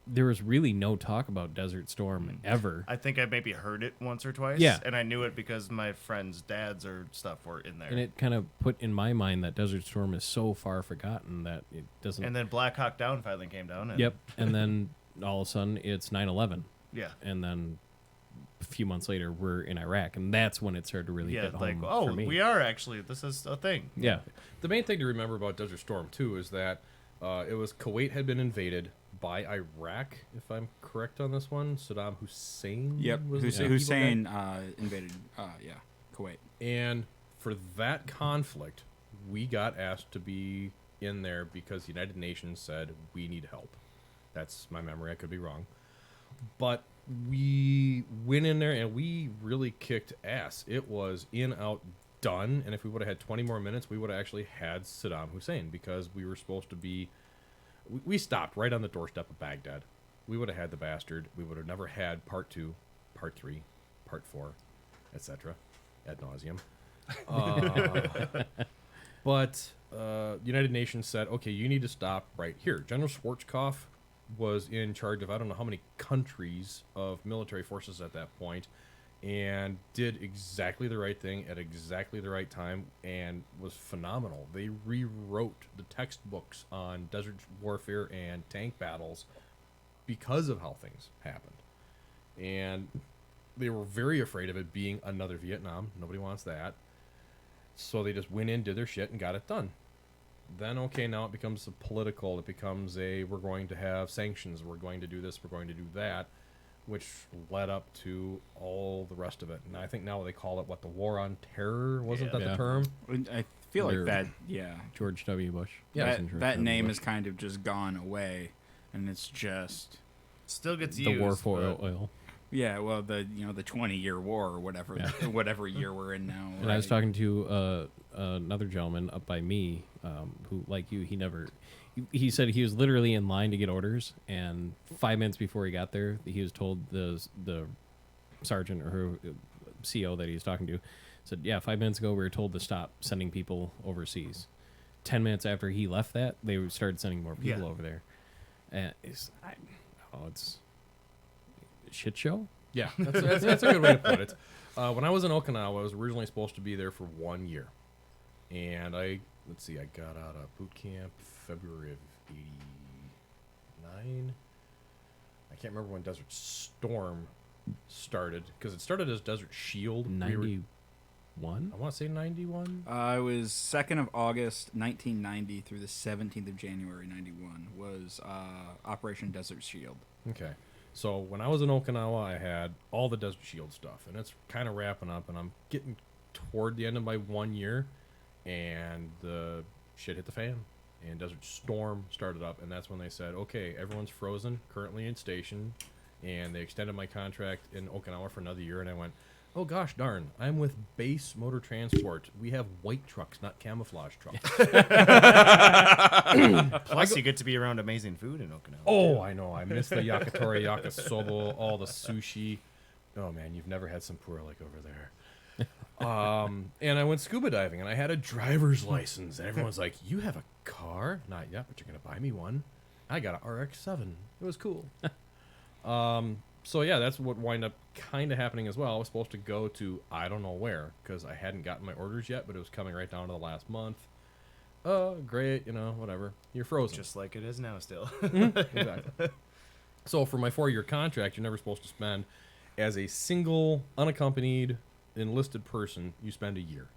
[SPEAKER 1] There was really no talk about Desert Storm ever.
[SPEAKER 2] I think I maybe heard it once or twice.
[SPEAKER 1] Yeah.
[SPEAKER 2] And I knew it because my friends' dads or stuff were in there.
[SPEAKER 1] And it kind of put in my mind that Desert Storm is so far forgotten that it doesn't...
[SPEAKER 2] And then Black Hawk Down finally came down. And
[SPEAKER 1] Yep. And then all of a sudden it's 9/11.
[SPEAKER 2] Yeah.
[SPEAKER 1] And then a few months later we're in Iraq. And that's when it started to really hit
[SPEAKER 2] like,
[SPEAKER 1] home for me.
[SPEAKER 2] we are actually, this is a thing.
[SPEAKER 1] Yeah.
[SPEAKER 3] The main thing to remember about Desert Storm, too, is that it was Kuwait had been invaded by Iraq, if I'm correct on this one. Saddam Hussein
[SPEAKER 4] Yep,
[SPEAKER 3] was the evil
[SPEAKER 4] Hussein
[SPEAKER 3] guy.
[SPEAKER 4] invaded, Kuwait.
[SPEAKER 3] And for that conflict, we got asked to be in there because the United Nations said we need help. That's my memory. I could be wrong. But we went in there and we really kicked ass. It was in, out, done. And if we would have had 20 more minutes, we would have actually had Saddam Hussein because we were supposed to be... We stopped right on the doorstep of Baghdad. We would have had the bastard. We would have never had part 2, part 3, part 4, etc. ad nauseum. But United Nations said, okay, you need to stop right here. General Schwarzkopf was in charge of I don't know how many countries of military forces at that point and did exactly the right thing at exactly the right time and was phenomenal. They rewrote the textbooks on desert warfare and tank battles because of how things happened. And they were very afraid of it being another Vietnam. Nobody wants that. So they just went in, did their shit, and got it done. Then, okay, now it becomes a political. It becomes we're going to have sanctions. We're going to do this. We're going to do that, which led up to all the rest of it. And I think now they call it, the War on Terror? Wasn't that the term?
[SPEAKER 4] I feel like
[SPEAKER 1] Or-
[SPEAKER 4] that, yeah.
[SPEAKER 1] George W. Bush.
[SPEAKER 3] Yeah,
[SPEAKER 1] President George
[SPEAKER 4] That
[SPEAKER 1] W.
[SPEAKER 4] name
[SPEAKER 1] Bush.
[SPEAKER 4] has kind of just gone away, and it's just...
[SPEAKER 2] Still gets
[SPEAKER 1] the
[SPEAKER 2] used.
[SPEAKER 1] war for
[SPEAKER 2] but-
[SPEAKER 1] oil.
[SPEAKER 4] Yeah, well, the 20-year war or whatever, whatever year we're in now.
[SPEAKER 1] And I was talking to another gentleman up by me who, like you, he said he was literally in line to get orders, and 5 minutes before he got there, he was told the sergeant or her CO that he was talking to said, yeah, 5 minutes ago we were told to stop sending people overseas. 10 minutes after he left that, they started sending more people over there. And it's a shit show.
[SPEAKER 3] Yeah, that's a good way to put it. When I was in Okinawa, I was originally supposed to be there for 1 year. And I got out of boot camp February of 89. I can't remember when Desert Storm started, because it started as Desert Shield.
[SPEAKER 1] 91?
[SPEAKER 3] I want to say 91.
[SPEAKER 4] It was 2nd of August, 1990 through the 17th of January, 91 was Operation Desert Shield.
[SPEAKER 3] Okay. So when I was in Okinawa, I had all the Desert Shield stuff, and it's kind of wrapping up, and I'm getting toward the end of my 1 year, and the shit hit the fan, and Desert Storm started up, and that's when they said, okay, everyone's frozen, currently in station, and they extended my contract in Okinawa for another year, and I went, Oh gosh darn, I'm with Base Motor Transport. We have white trucks, not camouflage trucks.
[SPEAKER 2] Plus, you get to be around amazing food in Okinawa.
[SPEAKER 3] Oh, I know. I miss the yakitori, yakisoba, all the sushi. Oh man, you've never had some pura like over there. And I went scuba diving, and I had a driver's license. And everyone's like, "You have a car? Not yet, but you're gonna buy me one." I got an RX-7. It was cool. So yeah, that's what wound up kind of happening as well. I was supposed to go to I don't know where because I hadn't gotten my orders yet, but it was coming right down to the last month. Oh, great, whatever. You're frozen.
[SPEAKER 2] Just like it is now still.
[SPEAKER 3] Exactly. So for my 4-year contract, you're never supposed to spend, as a single unaccompanied enlisted person, you spend a year.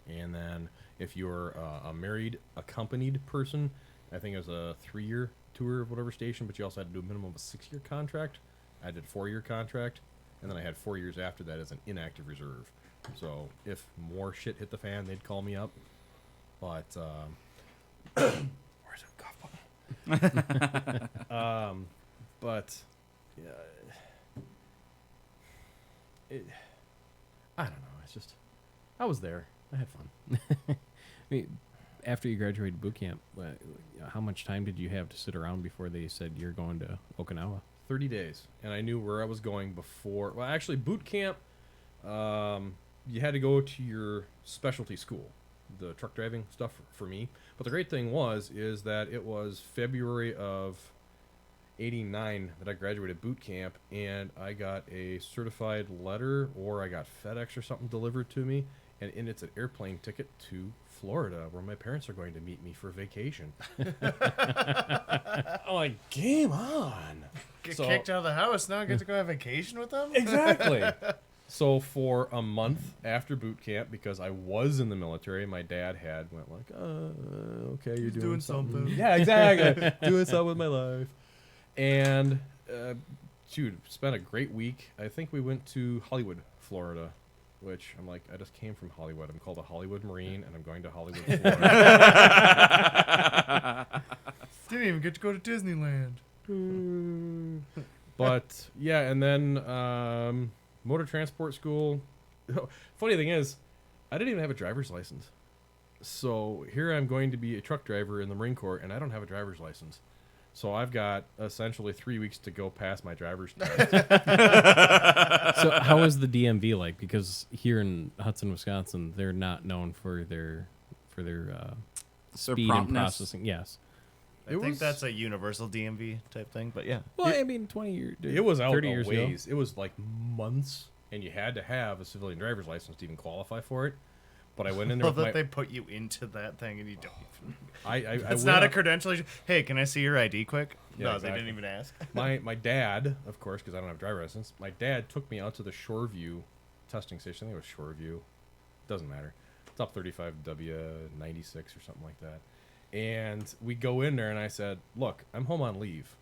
[SPEAKER 3] And then if you're a married accompanied person, I think it was a 3-year tour of whatever station, but you also had to do a minimum of a 6-year contract. I did a 4-year contract, and then I had 4 years after that as an inactive reserve. So if more shit hit the fan, they'd call me up. But where's that cough button? But yeah, I don't know. It's just I was there. I had fun.
[SPEAKER 1] I mean, after you graduated boot camp, how much time did you have to sit around before they said you're going to Okinawa?
[SPEAKER 3] 30 days, and I knew where I was going before. Well, actually, boot camp, you had to go to your specialty school, the truck driving stuff for me. But the great thing is that it was February of '89 that I graduated boot camp, and I got a certified letter, or I got FedEx or something delivered to me, and in it's an airplane ticket to Florida, where my parents are going to meet me for vacation. I'm like, game on.
[SPEAKER 2] Get kicked out of the house now. Get to go have vacation with them.
[SPEAKER 3] Exactly. So for a month after boot camp, because I was in the military, my dad went like, okay, you're doing something. Yeah, exactly. Doing something with my life. And spent a great week. I think we went to Hollywood, Florida, which I'm like, I just came from Hollywood. I'm called a Hollywood Marine, and I'm going to Hollywood, Florida.
[SPEAKER 2] Didn't even get to go to Disneyland.
[SPEAKER 3] But yeah, and then motor transport school. Funny thing is, I didn't even have a driver's license. So here I'm going to be a truck driver in the Marine Corps, and I don't have a driver's license. So I've got essentially 3 weeks to go pass my driver's test.
[SPEAKER 1] So how is the DMV like? Because here in Hudson, Wisconsin, they're not known for their speed and
[SPEAKER 4] promptness.
[SPEAKER 1] processing. Yes.
[SPEAKER 2] I think that's a universal DMV type thing, but yeah.
[SPEAKER 1] Well, I mean, 20 years.
[SPEAKER 3] It was out
[SPEAKER 1] 30
[SPEAKER 3] a
[SPEAKER 1] years
[SPEAKER 3] ways. It was like months, and you had to have a civilian driver's license to even qualify for it. But I went in there
[SPEAKER 2] Love
[SPEAKER 3] with
[SPEAKER 2] that they put you into that thing and you don't even.
[SPEAKER 3] went
[SPEAKER 2] It's not a
[SPEAKER 3] up-
[SPEAKER 2] credential. Hey, can I see your ID quick?
[SPEAKER 3] Yeah,
[SPEAKER 2] No,
[SPEAKER 3] exactly.
[SPEAKER 2] they didn't even ask.
[SPEAKER 3] My dad, of course, because I don't have a driver's license, my dad took me out to the Shoreview testing station. I think it was Shoreview. Doesn't matter. It's up 35W96 or something like that. And we go in there, and I said, look, I'm home on leave.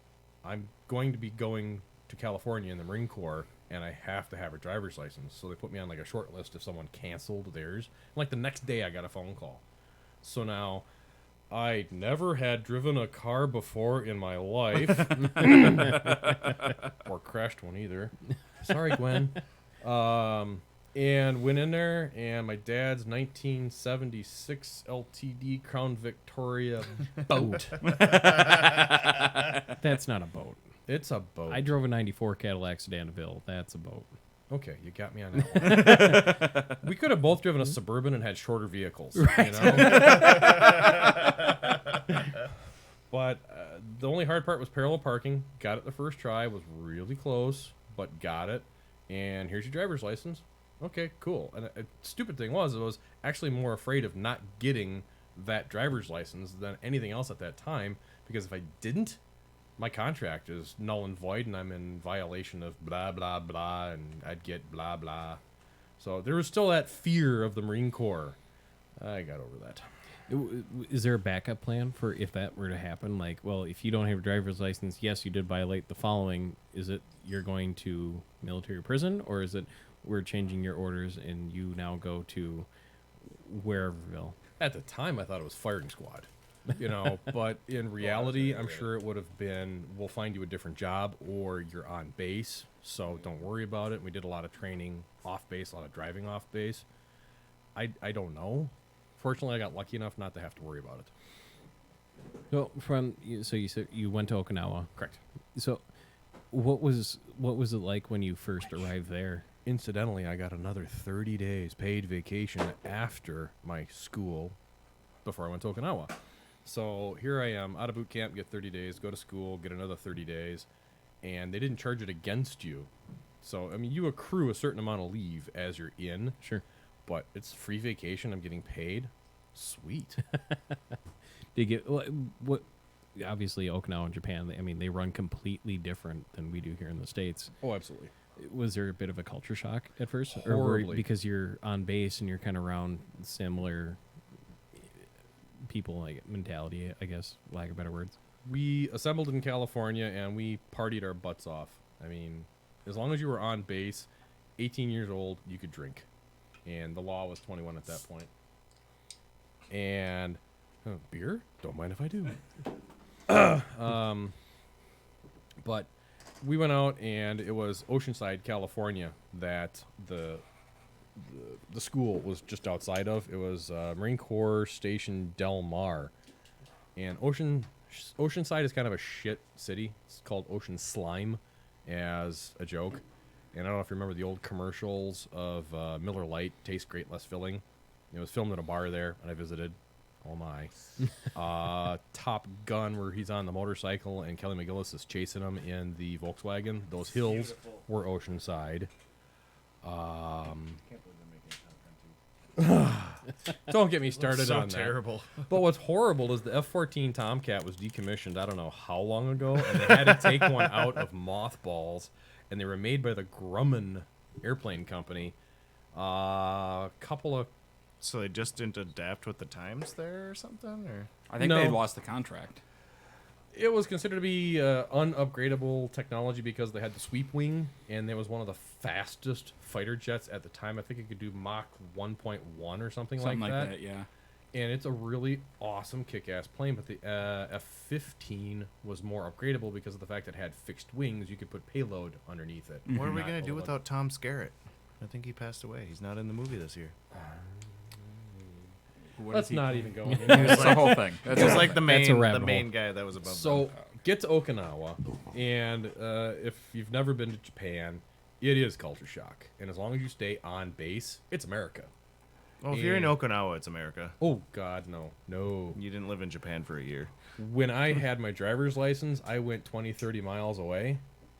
[SPEAKER 3] I'm going to be going to California in the Marine Corps, and I have to have a driver's license. So they put me on like a short list if someone canceled theirs. And like the next day, I got a phone call. So now, I never had driven a car before in my life. Or crashed one either. Sorry, Gwen. And went in there, and my dad's 1976 LTD Crown Victoria boat.
[SPEAKER 1] That's not a boat.
[SPEAKER 3] It's a boat.
[SPEAKER 1] I drove a 94 Cadillac Sedan-ville. That's a boat.
[SPEAKER 3] Okay, you got me on that one. We could have both driven a Suburban and had shorter vehicles. Right. You know? But the only hard part was parallel parking. Got it the first try. Was really close, but got it. And here's your driver's license. Okay, cool. And a stupid thing was, I was actually more afraid of not getting that driver's license than anything else at that time, because if I didn't, my contract is null and void, and I'm in violation of blah, blah, blah, and I'd get blah, blah. So there was still that fear of the Marine Corps. I got over that.
[SPEAKER 1] Is there a backup plan for if that were to happen? Like, well, if you don't have a driver's license, yes, you did violate the following. Is it you're going to military prison, or is it we're changing your orders and you now go to whereverville?
[SPEAKER 3] At the time, I thought it was firing squad. You know, but in reality, I'm sure it would have been, we'll find you a different job or you're on base, so don't worry about it. We did a lot of training off base, a lot of driving off base. I don't know. Fortunately, I got lucky enough not to have to worry about it.
[SPEAKER 1] So you said you went to Okinawa.
[SPEAKER 3] Correct.
[SPEAKER 1] So what was it like when you first arrived there?
[SPEAKER 3] Incidentally, I got another 30 days paid vacation after my school before I went to Okinawa. So here I am, out of boot camp, get 30 days, go to school, get another 30 days, and they didn't charge it against you. So, I mean, you accrue a certain amount of leave as you're in.
[SPEAKER 1] Sure.
[SPEAKER 3] But it's free vacation, I'm getting paid. Sweet.
[SPEAKER 1] Did you get what? Obviously, Okinawa and Japan. I mean, they run completely different than we do here in the States.
[SPEAKER 3] Oh, absolutely.
[SPEAKER 1] Was there a bit of a culture shock at first,
[SPEAKER 3] Horribly.
[SPEAKER 1] because you're on base and you're kind of around similar people, like mentality, I guess, lack of better words?
[SPEAKER 3] We assembled in California and we partied our butts off. I mean, as long as you were on base, 18 years old, you could drink. And the law was 21 at that point. And beer? Don't mind if I do. But we went out and it was Oceanside, California that the school was just outside of. It was Marine Corps Station Del Mar. And Oceanside is kind of a shit city. It's called Ocean Slime as a joke. And I don't know if you remember the old commercials of Miller Lite, tastes great, less filling. It was filmed at a bar there, and I visited. Oh my. Top Gun, where he's on the motorcycle and Kelly McGillis is chasing him in the Volkswagen. Those hills were Oceanside. Don't get me started
[SPEAKER 2] so
[SPEAKER 3] on that.
[SPEAKER 2] terrible.
[SPEAKER 3] But what's horrible is the F-14 Tomcat was decommissioned I don't know how long ago, and they had to take one out of mothballs, and they were made by the Grumman Airplane Company. Couple of
[SPEAKER 2] So they just didn't adapt with the times there or something? Or
[SPEAKER 4] I think
[SPEAKER 3] No.
[SPEAKER 4] they lost the contract.
[SPEAKER 3] It was considered to be unupgradable technology because they had the sweep wing, and it was one of the fastest fighter jets at the time. I think it could do Mach 1.1 or something
[SPEAKER 4] Something like
[SPEAKER 3] that.
[SPEAKER 4] that, yeah.
[SPEAKER 3] And it's a really awesome kick-ass plane, but the F-15 was more upgradable because of the fact that it had fixed wings. You could put payload underneath it.
[SPEAKER 2] what are we
[SPEAKER 3] Not
[SPEAKER 2] going to do
[SPEAKER 3] all of
[SPEAKER 2] without Tom Skerritt? I think he passed away. He's not in the movie this year.
[SPEAKER 4] What
[SPEAKER 3] Let's
[SPEAKER 4] is he-
[SPEAKER 3] not even go.
[SPEAKER 4] That's the whole thing. That's
[SPEAKER 2] He was
[SPEAKER 4] a-
[SPEAKER 2] like the
[SPEAKER 1] That's a
[SPEAKER 2] main
[SPEAKER 1] rabbit hole.
[SPEAKER 2] guy that was above
[SPEAKER 3] So
[SPEAKER 2] them.
[SPEAKER 3] get to Okinawa, and if you've never been to Japan, it is culture shock. And as long as you stay on base, it's America.
[SPEAKER 2] Well, if you're in
[SPEAKER 3] and-
[SPEAKER 2] Okinawa, it's America.
[SPEAKER 3] Oh God, no.
[SPEAKER 2] You didn't live in Japan for a year.
[SPEAKER 3] When I had my driver's license, I went 20, 30 miles away.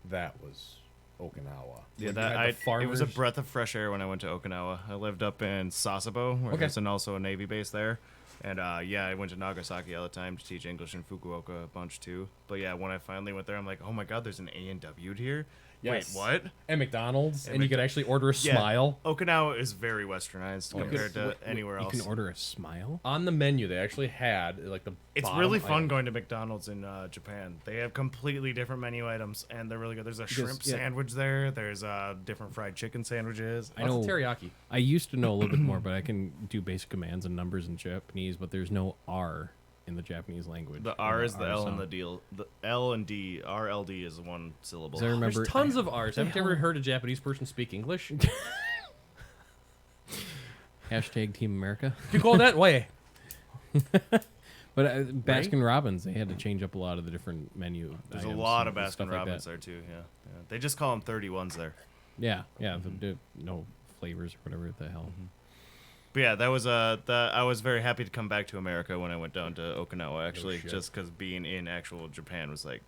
[SPEAKER 3] That was Okinawa.
[SPEAKER 2] Yeah,
[SPEAKER 3] When you had the
[SPEAKER 2] it was a
[SPEAKER 3] farmers-
[SPEAKER 2] breath of fresh air when I went to Okinawa. I lived up in Sasebo, where
[SPEAKER 3] Okay.
[SPEAKER 2] there's also a Navy base there. And yeah, I went to Nagasaki all the time to teach English in Fukuoka a bunch too. But yeah, when I finally went there, I'm like, oh my god, there's an A&W here.
[SPEAKER 3] Yes.
[SPEAKER 2] Wait, what?
[SPEAKER 3] And McDonald's,
[SPEAKER 2] And
[SPEAKER 3] and you could actually order a smile.
[SPEAKER 2] Okinawa is very westernized compared to anywhere
[SPEAKER 1] You
[SPEAKER 2] else.
[SPEAKER 1] can order a smile.
[SPEAKER 3] On the menu, they actually had like the.
[SPEAKER 2] It's
[SPEAKER 3] bottom
[SPEAKER 2] really fun
[SPEAKER 3] item.
[SPEAKER 2] going to McDonald's in Japan. They have completely different menu items, and they're really good. There's a shrimp
[SPEAKER 1] yeah.
[SPEAKER 2] sandwich there. There's different fried chicken sandwiches.
[SPEAKER 1] I know.
[SPEAKER 3] Lots of teriyaki.
[SPEAKER 1] I used to know a little bit more, but I can do basic commands and numbers in Japanese, but there's no R in the Japanese language.
[SPEAKER 2] The R is the L and
[SPEAKER 1] sound.
[SPEAKER 2] the D. The L and D. RLD is one syllable.
[SPEAKER 1] Does I remember?
[SPEAKER 3] There's tons of R's. Haven't you ever heard a Japanese person speak English?
[SPEAKER 1] Hashtag Team America.
[SPEAKER 3] You go that way.
[SPEAKER 1] But Baskin Robbins, they had to change up a lot of the different menu.
[SPEAKER 2] There's a
[SPEAKER 1] items
[SPEAKER 2] lot of
[SPEAKER 1] and stuff
[SPEAKER 2] Baskin
[SPEAKER 1] like
[SPEAKER 2] Robbins
[SPEAKER 1] that.
[SPEAKER 2] there too. Yeah. They just call them 31s there.
[SPEAKER 1] Yeah, no flavors or whatever the hell.
[SPEAKER 2] But yeah, that was I was very happy to come back to America when I went down to Okinawa. Actually,
[SPEAKER 3] shit.
[SPEAKER 2] just because being in actual Japan was like,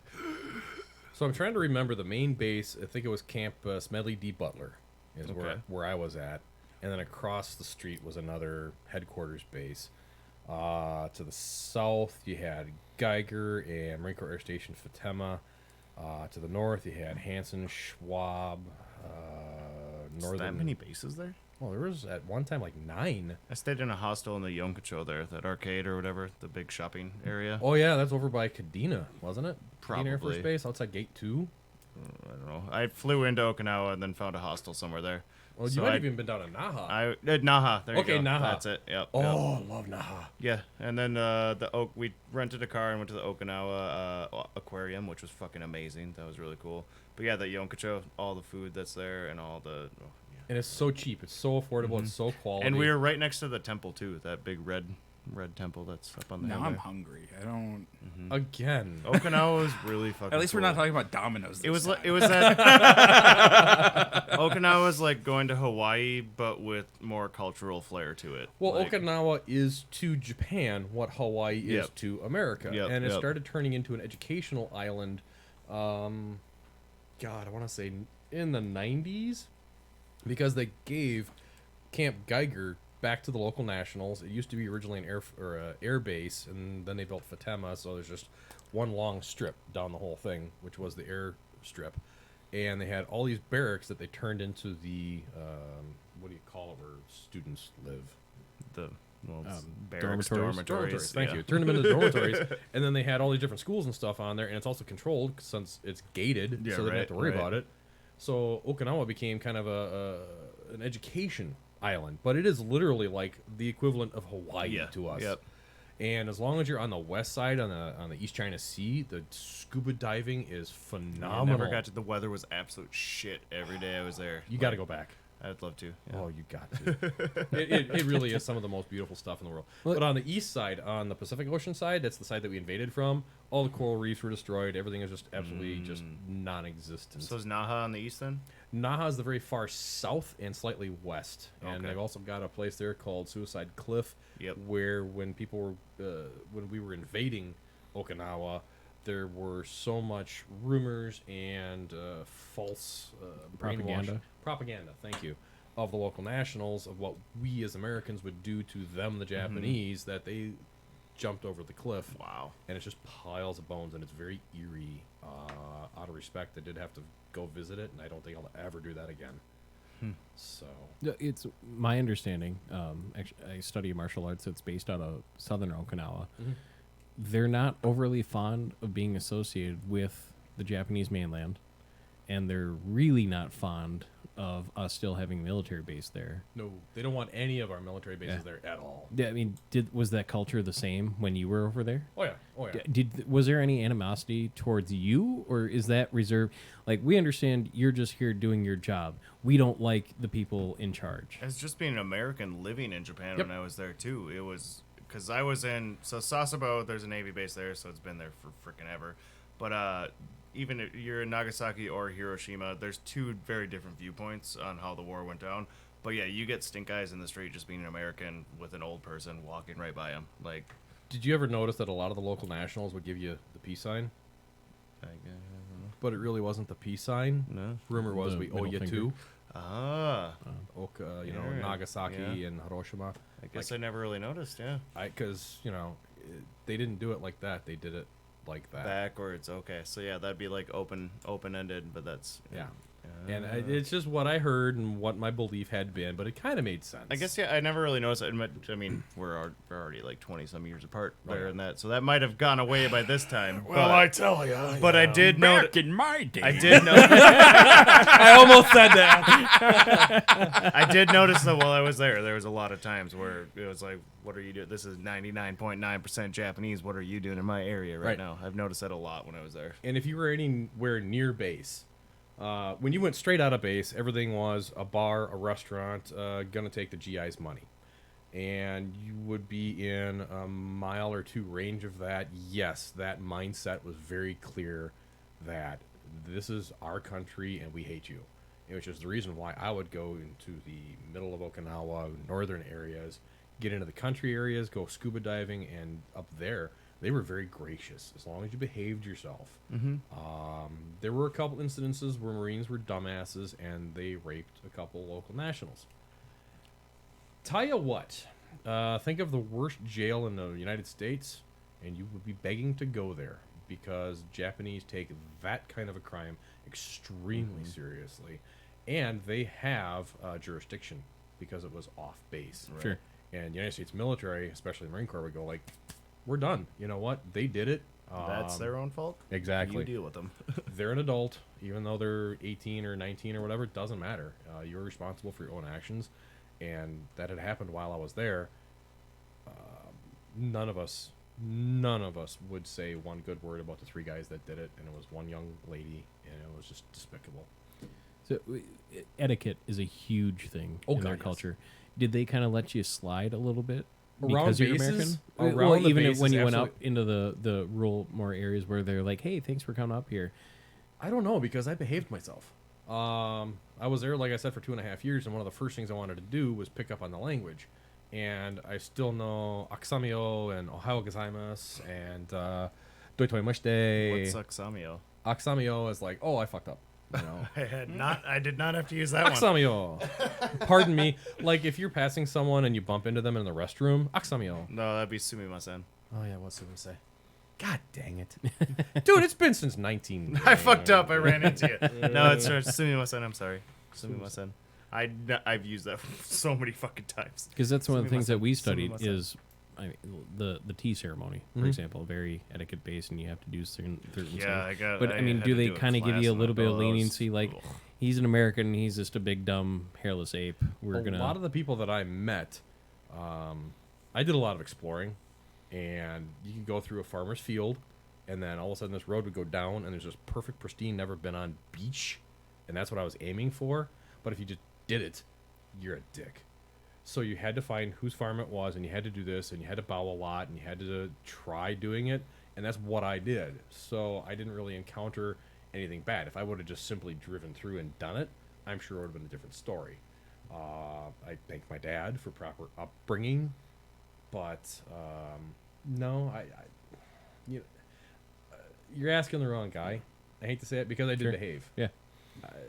[SPEAKER 3] So I'm trying to remember the main base. I think it was Camp Smedley D. Butler is
[SPEAKER 2] Okay.
[SPEAKER 3] where I was at. And then across the street was another headquarters base. To the south, you had Geiger and Marine Corps Air Station Fatema. To the north, you had Hansen, Schwab,
[SPEAKER 2] is
[SPEAKER 3] Northern.
[SPEAKER 2] that many bases there?
[SPEAKER 3] Well, there was at one time like 9.
[SPEAKER 2] I stayed in a hostel in the Yonkacho there, that arcade or whatever, the big shopping area.
[SPEAKER 3] Oh yeah, that's over by Kadena, wasn't it? Kadena Air Force
[SPEAKER 2] Probably.
[SPEAKER 3] Base outside Gate 2.
[SPEAKER 2] I don't know. I flew into Okinawa and then found a hostel somewhere there.
[SPEAKER 3] Well, you
[SPEAKER 2] So
[SPEAKER 3] might
[SPEAKER 2] I-
[SPEAKER 3] have even been down in Naha.
[SPEAKER 2] Naha. There you
[SPEAKER 3] Okay,
[SPEAKER 2] go.
[SPEAKER 3] Naha.
[SPEAKER 2] That's it. Yep.
[SPEAKER 3] Oh,
[SPEAKER 2] yep.
[SPEAKER 3] I love Naha.
[SPEAKER 2] Yeah, and then we rented a car and went to the Okinawa aquarium, which was fucking amazing. That was really cool. But yeah, the Yonkacho, all the food that's there, and all the. Oh, yeah.
[SPEAKER 3] And it's so cheap. It's so affordable. It's so quality.
[SPEAKER 2] And we were right next to the temple too. That big red temple that's up on the
[SPEAKER 4] Now
[SPEAKER 2] hill
[SPEAKER 4] I'm
[SPEAKER 2] there.
[SPEAKER 4] hungry. I don't.
[SPEAKER 3] Again.
[SPEAKER 2] Okinawa was really fucking.
[SPEAKER 4] At least we're
[SPEAKER 2] cool.
[SPEAKER 4] not talking about Domino's.
[SPEAKER 2] It was
[SPEAKER 4] this
[SPEAKER 2] like
[SPEAKER 4] time.
[SPEAKER 2] it was that Okinawa was like going to Hawaii, but with more cultural flair to it.
[SPEAKER 3] Well,
[SPEAKER 2] like,
[SPEAKER 3] Okinawa is to Japan what Hawaii is
[SPEAKER 2] Yep.
[SPEAKER 3] to America.
[SPEAKER 2] Yep,
[SPEAKER 3] And it
[SPEAKER 2] yep.
[SPEAKER 3] started turning into an educational island, God, I want to say in the 90s, because they gave Camp Geiger back to the local nationals. It used to be originally an air base, and then they built Fatema, so there's just one long strip down the whole thing, which was the air strip. And they had all these barracks that they turned into the, what do you call it, where students live?
[SPEAKER 2] the barracks,
[SPEAKER 1] dormitories.
[SPEAKER 3] Thank
[SPEAKER 2] yeah.
[SPEAKER 3] you. Turned them into dormitories, and then they had all these different schools and stuff on there, and it's also controlled since it's gated,
[SPEAKER 2] Yeah,
[SPEAKER 3] so they didn't have to worry
[SPEAKER 2] right.
[SPEAKER 3] about it. So Okinawa became kind of an education island, but it is literally like the equivalent of Hawaii
[SPEAKER 2] Yeah.
[SPEAKER 3] to us.
[SPEAKER 2] Yep.
[SPEAKER 3] And as long as you're on the west side, on the East China Sea, the scuba diving is
[SPEAKER 2] I
[SPEAKER 3] phenomenal.
[SPEAKER 2] never got to. The weather was absolute shit every day I was there.
[SPEAKER 3] You got to go back.
[SPEAKER 2] I'd love to. Yeah.
[SPEAKER 3] Oh, you got to. it really is some of the most beautiful stuff in the world.
[SPEAKER 1] Well-
[SPEAKER 3] But on the east side, on the Pacific Ocean side, that's the side that we invaded from. All the coral reefs were destroyed. Everything is just absolutely just non-existent.
[SPEAKER 2] So is Naha on the east then?
[SPEAKER 3] Naha is the very far south and slightly west, and
[SPEAKER 2] Okay.
[SPEAKER 3] they've also got a place there called Suicide Cliff,
[SPEAKER 2] Yep.
[SPEAKER 3] where when people were when we were invading Okinawa, there were so much rumors and false propaganda. Thank you, of the local nationals of what we as Americans would do to them, the Japanese, that they jumped over the cliff.
[SPEAKER 2] Wow.
[SPEAKER 3] And it's just piles of bones, and it's very eerie. Out of respect, I did have to go visit it, and I don't think I'll ever do that again. So
[SPEAKER 1] Yeah, it's my understanding. Actually, I study martial arts. It's based out of southern Okinawa. They're not overly fond of being associated with the Japanese mainland, and they're really not fond of us still having a military base there.
[SPEAKER 3] no, they don't want any of our military bases
[SPEAKER 1] Yeah.
[SPEAKER 3] there at all.
[SPEAKER 1] Yeah, I mean, was that culture the same when you were over there?
[SPEAKER 3] Oh yeah.
[SPEAKER 1] Was there any animosity towards you, or is that reserved? Like, we understand you're just here doing your job. We don't like the people in charge.
[SPEAKER 2] As just being an American living in Japan
[SPEAKER 3] Yep.
[SPEAKER 2] when I was there too, it was because I was in Sasebo. There's a Navy base there, so it's been there for freaking ever. But even if you're in Nagasaki or Hiroshima, there's two very different viewpoints on how the war went down. But yeah, you get stink eyes in the street just being an American with an old person walking right by him. Like,
[SPEAKER 3] Did you ever notice that a lot of the local nationals would give you the peace sign, but it really wasn't the peace sign?
[SPEAKER 2] no.
[SPEAKER 3] Rumor was
[SPEAKER 1] The
[SPEAKER 3] we owe
[SPEAKER 1] middle
[SPEAKER 3] you
[SPEAKER 1] finger.
[SPEAKER 3] two.
[SPEAKER 2] Ah, Yeah.
[SPEAKER 3] Nagasaki
[SPEAKER 2] Yeah.
[SPEAKER 3] and Hiroshima.
[SPEAKER 2] I guess I never really noticed. Yeah,
[SPEAKER 3] Because they didn't do it like that. They did it like that.
[SPEAKER 2] backwards. Okay, so yeah, that'd be like open-ended, but that's
[SPEAKER 3] Yeah. And it's just what I heard and what my belief had been, but it kind of made sense.
[SPEAKER 2] I guess yeah, I never really noticed it. I mean, we're already like 20 some years apart
[SPEAKER 3] Oh,
[SPEAKER 2] there
[SPEAKER 3] yeah.
[SPEAKER 2] and that, so that might have gone away by this time.
[SPEAKER 3] tell you.
[SPEAKER 2] but I did know.
[SPEAKER 4] Back in my day.
[SPEAKER 2] I did know.
[SPEAKER 3] I almost said that.
[SPEAKER 2] I did notice that while I was there was a lot of times where it was like, "What are you doing? This is 99.9% Japanese. What are you doing in my area right
[SPEAKER 3] Right.
[SPEAKER 2] now?" I've noticed that a lot when I was there.
[SPEAKER 3] And if you were anywhere near base, when you went straight out of base, everything was a bar, a restaurant, gonna take the GI's money. And you would be in a mile or two range of that. Yes, that mindset was very clear that this is our country and we hate you. Which is the reason why I would go into the middle of Okinawa, northern areas, get into the country areas, go scuba diving, and up there, they were very gracious as long as you behaved yourself. There were a couple incidences where Marines were dumbasses and they raped a couple local nationals. Tell you what, think of the worst jail in the United States, and you would be begging to go there because Japanese take that kind of a crime extremely seriously, and they have jurisdiction because it was off base.
[SPEAKER 1] Sure.
[SPEAKER 3] And the United States military, especially the Marine Corps, would go like, "We're done. You know what? They did it.
[SPEAKER 2] That's their own fault.
[SPEAKER 3] Exactly.
[SPEAKER 2] You deal with them.
[SPEAKER 3] They're an adult, even though they're 18 or 19 or whatever. It doesn't matter. You're responsible for your own actions, and that had happened while I was there. None of us would say one good word about the 3 guys that did it, and it was one young lady, and it was just despicable.
[SPEAKER 1] So etiquette is a huge thing in their
[SPEAKER 3] God, yes.
[SPEAKER 1] culture. Did they kind of let you slide a little bit
[SPEAKER 3] Around
[SPEAKER 1] because you're
[SPEAKER 3] bases?
[SPEAKER 1] American?
[SPEAKER 3] Around
[SPEAKER 1] Well,
[SPEAKER 3] the
[SPEAKER 1] even
[SPEAKER 3] bases,
[SPEAKER 1] when you went up
[SPEAKER 3] absolutely.
[SPEAKER 1] into the rural more areas where they're like, "Hey, thanks for coming up here."
[SPEAKER 3] I don't know, because I behaved myself. I was there, like I said, for 2.5 years, and one of the first things I wanted to do was pick up on the language. And I still know Aksamio and Ohio gozaimasu and Doitoimashite.
[SPEAKER 2] What's Aksamio?
[SPEAKER 3] Aksamio is like, oh, I fucked up. You know,
[SPEAKER 2] I did not have to use that one.
[SPEAKER 3] Aksamio. Pardon me. Like if you're passing someone and you bump into them in the restroom, Aksamio.
[SPEAKER 2] No, that'd be sumimasen.
[SPEAKER 3] Oh yeah, what's it gonna say? God dang it, dude! It's been since 19.
[SPEAKER 2] I fucked up. I ran into you. No, it's sumimasen. I'm sorry. Sumimasen. I've used that so many fucking times.
[SPEAKER 1] Because that's one of the things that we studied
[SPEAKER 2] Sumimasen.
[SPEAKER 1] is, I mean, the tea ceremony, for
[SPEAKER 3] Mhm.
[SPEAKER 1] example, very etiquette based, and you have to do certain
[SPEAKER 2] Yeah,
[SPEAKER 1] things. But I mean, do they kind of give you a little bit of leniency? Like, he's an American, he's just a big dumb hairless ape. We're
[SPEAKER 3] A
[SPEAKER 1] gonna.
[SPEAKER 3] lot of the people that I met, I did a lot of exploring, and you could go through a farmer's field, and then all of a sudden this road would go down, and there's this perfect, pristine, never been on beach, and that's what I was aiming for. But if you just did it, you're a dick. So you had to find whose farm it was, and you had to do this, and you had to bow a lot, and you had to try doing it, and that's what I did. So I didn't really encounter anything bad. If I would have just simply driven through and done it, I'm sure it would have been a different story. I thank my dad for proper upbringing, but no, you're asking the wrong guy. I hate to say it because I did
[SPEAKER 1] Sure.
[SPEAKER 3] behave.
[SPEAKER 1] Yeah.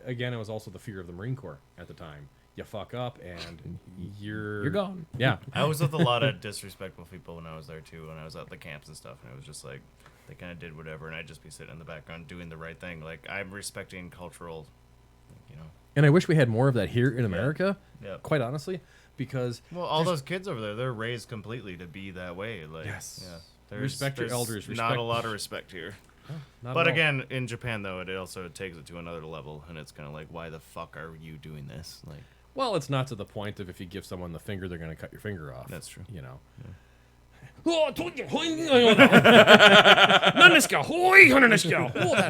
[SPEAKER 3] Again, it was also the fear of the Marine Corps at the time. You fuck up and
[SPEAKER 1] You're gone.
[SPEAKER 3] Yeah.
[SPEAKER 2] I was with a lot of disrespectful people when I was there too. When I was at the camps and stuff, and it was just like they kind of did whatever, and I'd just be sitting in the background doing the right thing. Like I'm respecting cultural, you know.
[SPEAKER 3] And I wish we had more of that here in America,
[SPEAKER 2] Yeah.
[SPEAKER 3] quite honestly, because
[SPEAKER 2] Well, all those kids over there, they're raised completely to be that way. Like,
[SPEAKER 3] Yes.
[SPEAKER 2] yeah.
[SPEAKER 3] Respect your elders,
[SPEAKER 2] Not
[SPEAKER 3] respect-
[SPEAKER 2] a lot of respect here.
[SPEAKER 3] not
[SPEAKER 2] But
[SPEAKER 3] at all.
[SPEAKER 2] again, in Japan though, it also takes it to another level, and it's kind of like, why the fuck are you doing this? Like,
[SPEAKER 3] Well, it's not to the point of if you give someone the finger, they're going to cut your finger off.
[SPEAKER 2] That's true.
[SPEAKER 3] You know.
[SPEAKER 1] Oh, that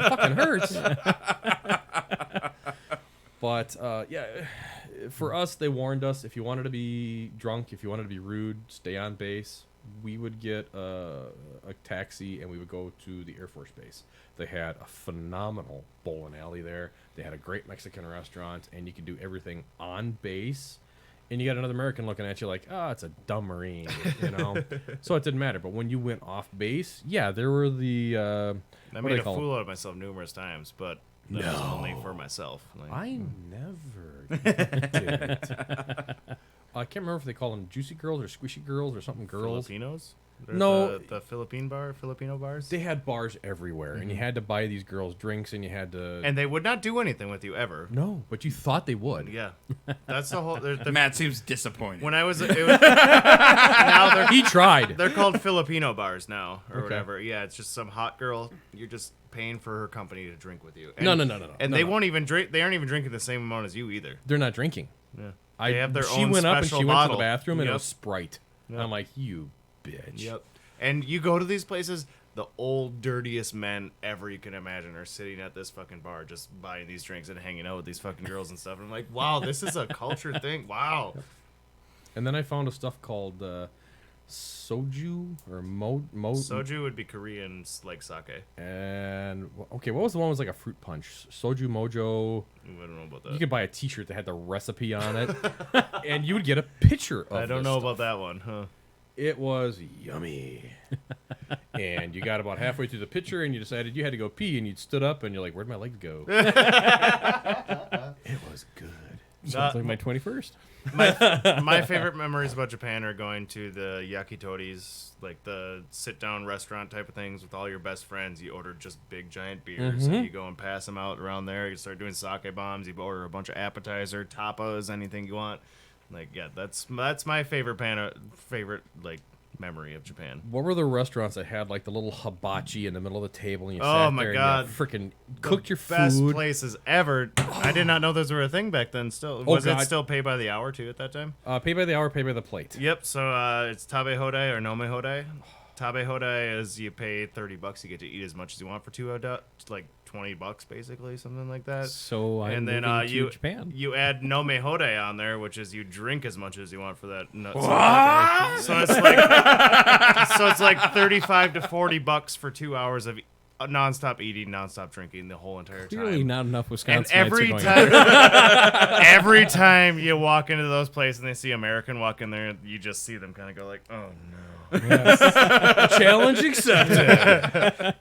[SPEAKER 1] fucking hurts.
[SPEAKER 3] But yeah, for us, they warned us if you wanted to be drunk, if you wanted to be rude, stay on base. We would get a taxi and we would go to the Air Force Base. They had a phenomenal bowling alley there. They had a great Mexican restaurant, and you could do everything on base. And you got another American looking at you like, oh, it's a dumb Marine, you know? So it didn't matter. But when you went off base, yeah, there were the...
[SPEAKER 2] I
[SPEAKER 3] what do
[SPEAKER 2] made
[SPEAKER 3] they
[SPEAKER 2] a
[SPEAKER 3] call
[SPEAKER 2] fool out of myself numerous times, but that was only for myself. Like,
[SPEAKER 3] I never did it. I can't remember if they call them juicy girls or squishy girls or something girls.
[SPEAKER 2] Filipinos? They're
[SPEAKER 3] No.
[SPEAKER 2] the Filipino bars.
[SPEAKER 3] They had bars everywhere, and you had to buy these girls drinks, and you had to...
[SPEAKER 2] And they would not do anything with you ever.
[SPEAKER 3] no, but you thought they would.
[SPEAKER 2] Yeah, that's the whole.
[SPEAKER 4] Matt seems disappointed.
[SPEAKER 2] When I was, it was now they're
[SPEAKER 3] He tried.
[SPEAKER 2] they're called Filipino bars now or
[SPEAKER 3] Okay.
[SPEAKER 2] whatever. Yeah, it's just some hot girl. You're just paying for her company to drink with you. And,
[SPEAKER 3] No.
[SPEAKER 2] And
[SPEAKER 3] No,
[SPEAKER 2] they
[SPEAKER 3] no.
[SPEAKER 2] won't even drink. They aren't even drinking the same amount as you either.
[SPEAKER 3] They're not drinking.
[SPEAKER 2] Yeah,
[SPEAKER 3] I,
[SPEAKER 2] they have their
[SPEAKER 3] she
[SPEAKER 2] own
[SPEAKER 3] went up and
[SPEAKER 2] special
[SPEAKER 3] she went to
[SPEAKER 2] bottle.
[SPEAKER 3] the bathroom, and it
[SPEAKER 2] Yep.
[SPEAKER 3] was Sprite. And
[SPEAKER 2] Yep.
[SPEAKER 3] I'm like, you bitch.
[SPEAKER 2] Yep. And you go to these places, the old dirtiest men ever you can imagine are sitting at this fucking bar just buying these drinks and hanging out with these fucking girls and stuff. And I'm like, wow, this is a culture thing. Wow.
[SPEAKER 3] And then I found a stuff called soju or mo
[SPEAKER 2] Soju would be Korean like sake.
[SPEAKER 3] and okay, what was the one that was like a fruit punch? Soju Mojo.
[SPEAKER 2] I don't know about that.
[SPEAKER 3] You could buy a T-shirt that had the recipe on it, and you would get a picture of.
[SPEAKER 2] I don't
[SPEAKER 3] this
[SPEAKER 2] know
[SPEAKER 3] stuff.
[SPEAKER 2] about that one, huh?
[SPEAKER 3] It was yummy. And you got about halfway through the picture, and you decided you had to go pee, and you stood up, and you're like, "Where'd my legs go?" It was good.
[SPEAKER 1] Sounds like my 21st.
[SPEAKER 2] My favorite memories about Japan are going to the yakitoris, like the sit-down restaurant type of things with all your best friends. You order just big giant beers, and you go and pass them out around there. You start doing sake bombs. You order a bunch of appetizer, tapas, anything you want. Like, yeah, that's my favorite favorite like memory of Japan.
[SPEAKER 3] What were the restaurants that had like the little hibachi in the middle of the table and you
[SPEAKER 2] Oh
[SPEAKER 3] sat
[SPEAKER 2] my
[SPEAKER 3] there
[SPEAKER 2] God.
[SPEAKER 3] and you freaking cooked your
[SPEAKER 2] Best
[SPEAKER 3] food?
[SPEAKER 2] places ever. I did not know those were a thing back then. Still, was it
[SPEAKER 3] God.
[SPEAKER 2] still pay by the hour too at that time?
[SPEAKER 3] Pay by the hour, pay by the plate.
[SPEAKER 2] Yep. So it's tabe hodai or nome hodai. Tabe hodai is you pay $30, you get to eat as much as you want for like $20 basically, something like that.
[SPEAKER 1] So I'm
[SPEAKER 2] and then
[SPEAKER 1] moving to
[SPEAKER 2] you
[SPEAKER 1] Japan.
[SPEAKER 2] you add nome hodai on there, which is you drink as much as you want for that. So it's like $35 to $40 for 2 hours of nonstop eating, nonstop drinking the whole entire time.
[SPEAKER 1] Clearly not enough
[SPEAKER 2] And
[SPEAKER 1] Wisconsinites
[SPEAKER 2] every
[SPEAKER 1] are going
[SPEAKER 2] time, every time you walk into those places and they see American walk in there, you just see them kind of go like, "Oh no."
[SPEAKER 3] Challenge accepted.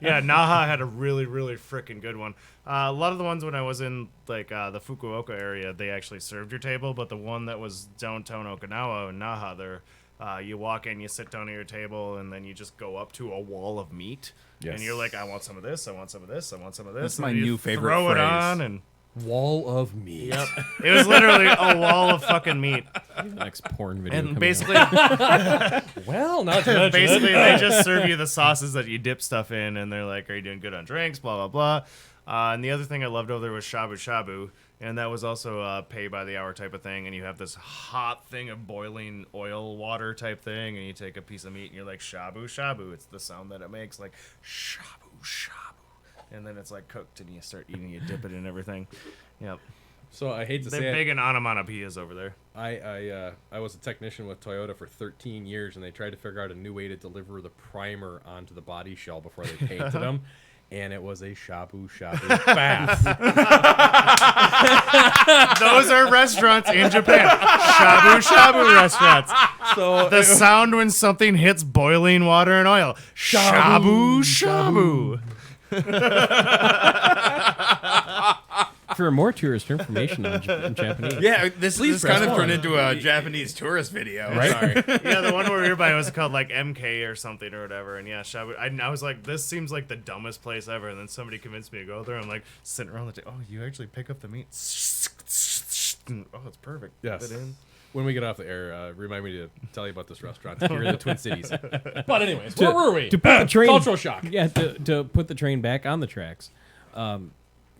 [SPEAKER 2] Yeah, Naha had a really, really freaking good one. A lot of the ones when I was in like the Fukuoka area, they actually served your table, but the one that was downtown Okinawa in Naha, there, you walk in, you sit down at your table, and then you just go up to a wall of meat,
[SPEAKER 3] Yes.
[SPEAKER 2] and you're like, "I want some of this, I want some of this, I want some of this."
[SPEAKER 4] That's
[SPEAKER 2] and
[SPEAKER 4] my
[SPEAKER 2] then you
[SPEAKER 4] new favorite
[SPEAKER 2] Throw it
[SPEAKER 4] phrase.
[SPEAKER 2] on, and
[SPEAKER 3] Wall of meat.
[SPEAKER 2] yep, it was literally a wall of fucking meat,
[SPEAKER 1] the next porn video.
[SPEAKER 2] and
[SPEAKER 1] coming
[SPEAKER 2] basically.
[SPEAKER 3] Well, not to mention
[SPEAKER 2] Basically, they just serve you the sauces that you dip stuff in, and they're like, "Are you doing good on drinks?" Blah blah blah. And the other thing I loved over there was shabu shabu, and that was also a pay by the hour type of thing. And you have this hot thing of boiling oil water type thing, and you take a piece of meat, and you're like shabu shabu. It's the sound that it makes, like shabu shabu. And then it's like cooked, and you start eating, you dip it in everything. Yep,
[SPEAKER 3] So I hate to
[SPEAKER 2] they're
[SPEAKER 3] say
[SPEAKER 2] big
[SPEAKER 3] it.
[SPEAKER 2] in onomatopoeias over there.
[SPEAKER 3] I was a technician with Toyota for 13 years, and they tried to figure out a new way to deliver the primer onto the body shell before they painted them. And it was a shabu shabu bath.
[SPEAKER 2] Those are restaurants in Japan. Shabu shabu restaurants.
[SPEAKER 3] So
[SPEAKER 2] The sound when something hits boiling water and oil. Shabu shabu.
[SPEAKER 1] For more tourist information on Japanese.
[SPEAKER 5] Yeah, this kind of
[SPEAKER 1] press
[SPEAKER 5] turned
[SPEAKER 1] on.
[SPEAKER 5] into a Japanese tourist video.
[SPEAKER 3] right? Sorry.
[SPEAKER 2] Yeah, the one we were by was called like MK or something or whatever. And yeah, shabu. I was like, this seems like the dumbest place ever. And then somebody convinced me to go there. I'm like sitting around the table. Oh, you actually pick up the meat. Oh, it's perfect.
[SPEAKER 3] Yes.
[SPEAKER 2] Dip it in.
[SPEAKER 3] When we get off the air, remind me to tell you about this restaurant here in the Twin Cities. But anyways, where were we?
[SPEAKER 1] To put the train,
[SPEAKER 3] Cultural shock.
[SPEAKER 1] Yeah, to put the train back on the tracks.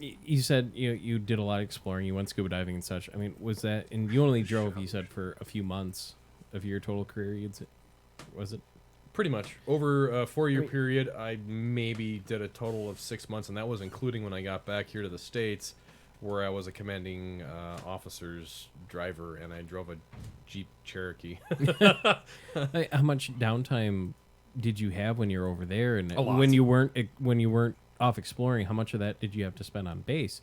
[SPEAKER 1] You said you did a lot of exploring. You went scuba diving and such. I mean, was that? And you only drove, you said, for a few months of your total career. Was it?
[SPEAKER 3] Pretty much. Over a 4-year period, I maybe did a total of 6 months, and that was including when I got back here to the States, where I was a commanding officer's driver, and I drove a Jeep Cherokee.
[SPEAKER 1] How much downtime did you have when you were over there? And
[SPEAKER 3] A lot.
[SPEAKER 1] when you weren't off exploring, how much of that did you have to spend on base?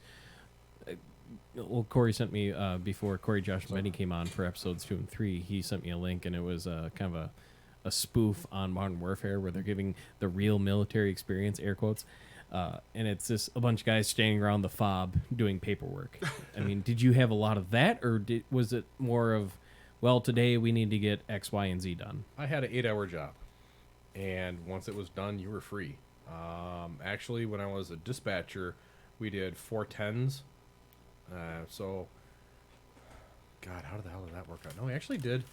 [SPEAKER 1] Well, Corey sent me before Corey, Josh, and Benny came on for episodes 2 and 3. He sent me a link, and it was kind of a spoof on Modern Warfare where they're giving the real military experience, air quotes. And it's just a bunch of guys standing around the fob doing paperwork. I mean, did you have a lot of that, or was it more of, well, today we need to get X, Y, and Z done?
[SPEAKER 3] I had an 8-hour job, and once it was done, you were free. Actually, when I was a dispatcher, we did 410s. So, God, how the hell did that work out? No, we actually did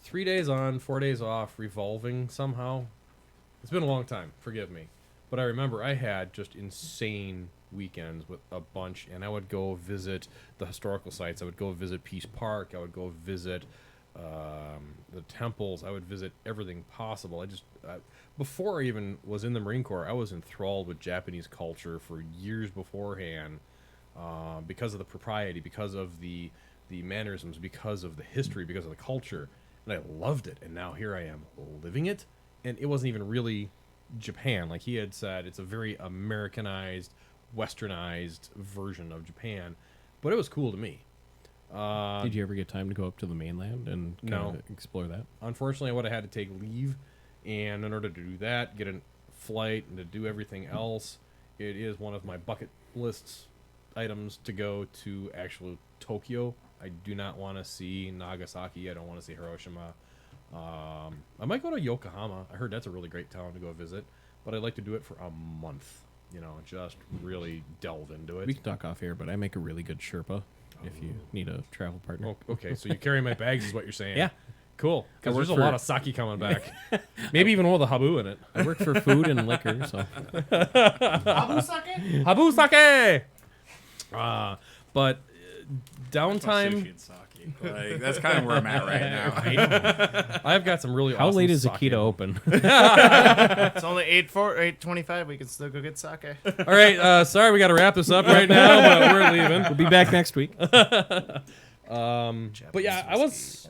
[SPEAKER 3] 3 days on, 4 days off, revolving somehow. It's been a long time, forgive me. But I remember I had just insane weekends with a bunch, and I would go visit the historical sites. I would go visit Peace Park. I would go visit the temples. I would visit everything possible. Before I even was in the Marine Corps, I was enthralled with Japanese culture for years beforehand, because of the propriety, because of the mannerisms, because of the history, because of the culture, and I loved it. And now here I am living it, and it wasn't even really Japan. Like he had said, it's a very Americanized, westernized version of Japan, but it was cool to me.
[SPEAKER 1] Did you ever get time to go up to the mainland and kind
[SPEAKER 3] No.
[SPEAKER 1] of explore that?
[SPEAKER 3] Unfortunately, I would have had to take leave, and in order to do that, get a flight and to do everything else, it is one of my bucket lists items to go to actual Tokyo. I do not want to see Nagasaki. I don't want to see Hiroshima. I might go to Yokohama. I heard that's a really great town to go visit, but I'd like to do it for a month. Just really delve into it.
[SPEAKER 1] We can talk off here, but I make a really good Sherpa if you need a travel partner.
[SPEAKER 3] Okay, so you carry my bags is what you're saying.
[SPEAKER 1] Yeah.
[SPEAKER 3] Cool. Because
[SPEAKER 1] work
[SPEAKER 3] there's a
[SPEAKER 1] for-
[SPEAKER 3] lot of sake coming back. Maybe even one with the habu in it.
[SPEAKER 1] I work for food and liquor, so
[SPEAKER 3] Habu sake! But downtime...
[SPEAKER 4] Sushi and sake. Like, that's kind of where I'm at right now.
[SPEAKER 3] I've got some really
[SPEAKER 1] how
[SPEAKER 3] awesome
[SPEAKER 1] late is
[SPEAKER 3] sake.
[SPEAKER 1] Akita open?
[SPEAKER 2] It's only 8:25. We can still go get sake.
[SPEAKER 3] All right, sorry we got to wrap this up right now, but we're leaving.
[SPEAKER 1] We'll be back next week.
[SPEAKER 3] But yeah, I was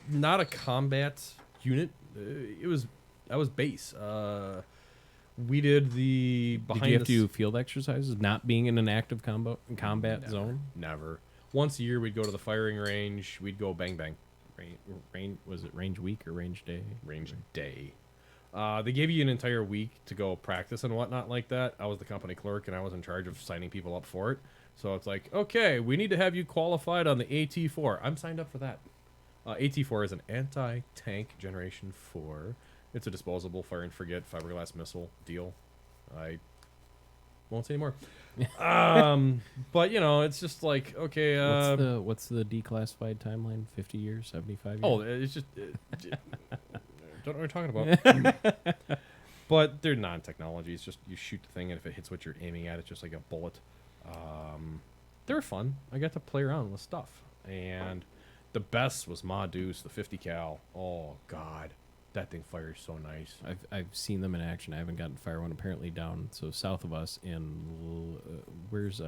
[SPEAKER 3] not a combat unit. I was base. We did the behind
[SPEAKER 1] Did you have
[SPEAKER 3] the
[SPEAKER 1] to do field exercises, not being in an active combat zone?
[SPEAKER 3] Never. Once a year, we'd go to the firing range. We'd go bang bang.
[SPEAKER 1] Was it range week or range day?
[SPEAKER 3] Range day. They gave you an entire week to go practice and whatnot like that. I was the company clerk, and I was in charge of signing people up for it. So it's like, okay, we need to have you qualified on the AT-4. I'm signed up for that. AT-4 is an anti-tank Generation 4. It's a disposable fire and forget fiberglass missile deal. I won't say anymore. But you know, it's just like, okay.
[SPEAKER 1] What's the declassified timeline? 50 years, 75 years?
[SPEAKER 3] Oh, it's just don't know what you're talking about. But they're non-technology. It's just you shoot the thing, and if it hits what you're aiming at, it's just like a bullet. They're fun. I got to play around with stuff, and the best was Ma Deuce, the 50 cal. Oh God, that thing fires so nice.
[SPEAKER 1] I've seen them in action. I haven't gotten to fire one. Apparently down south of us in where's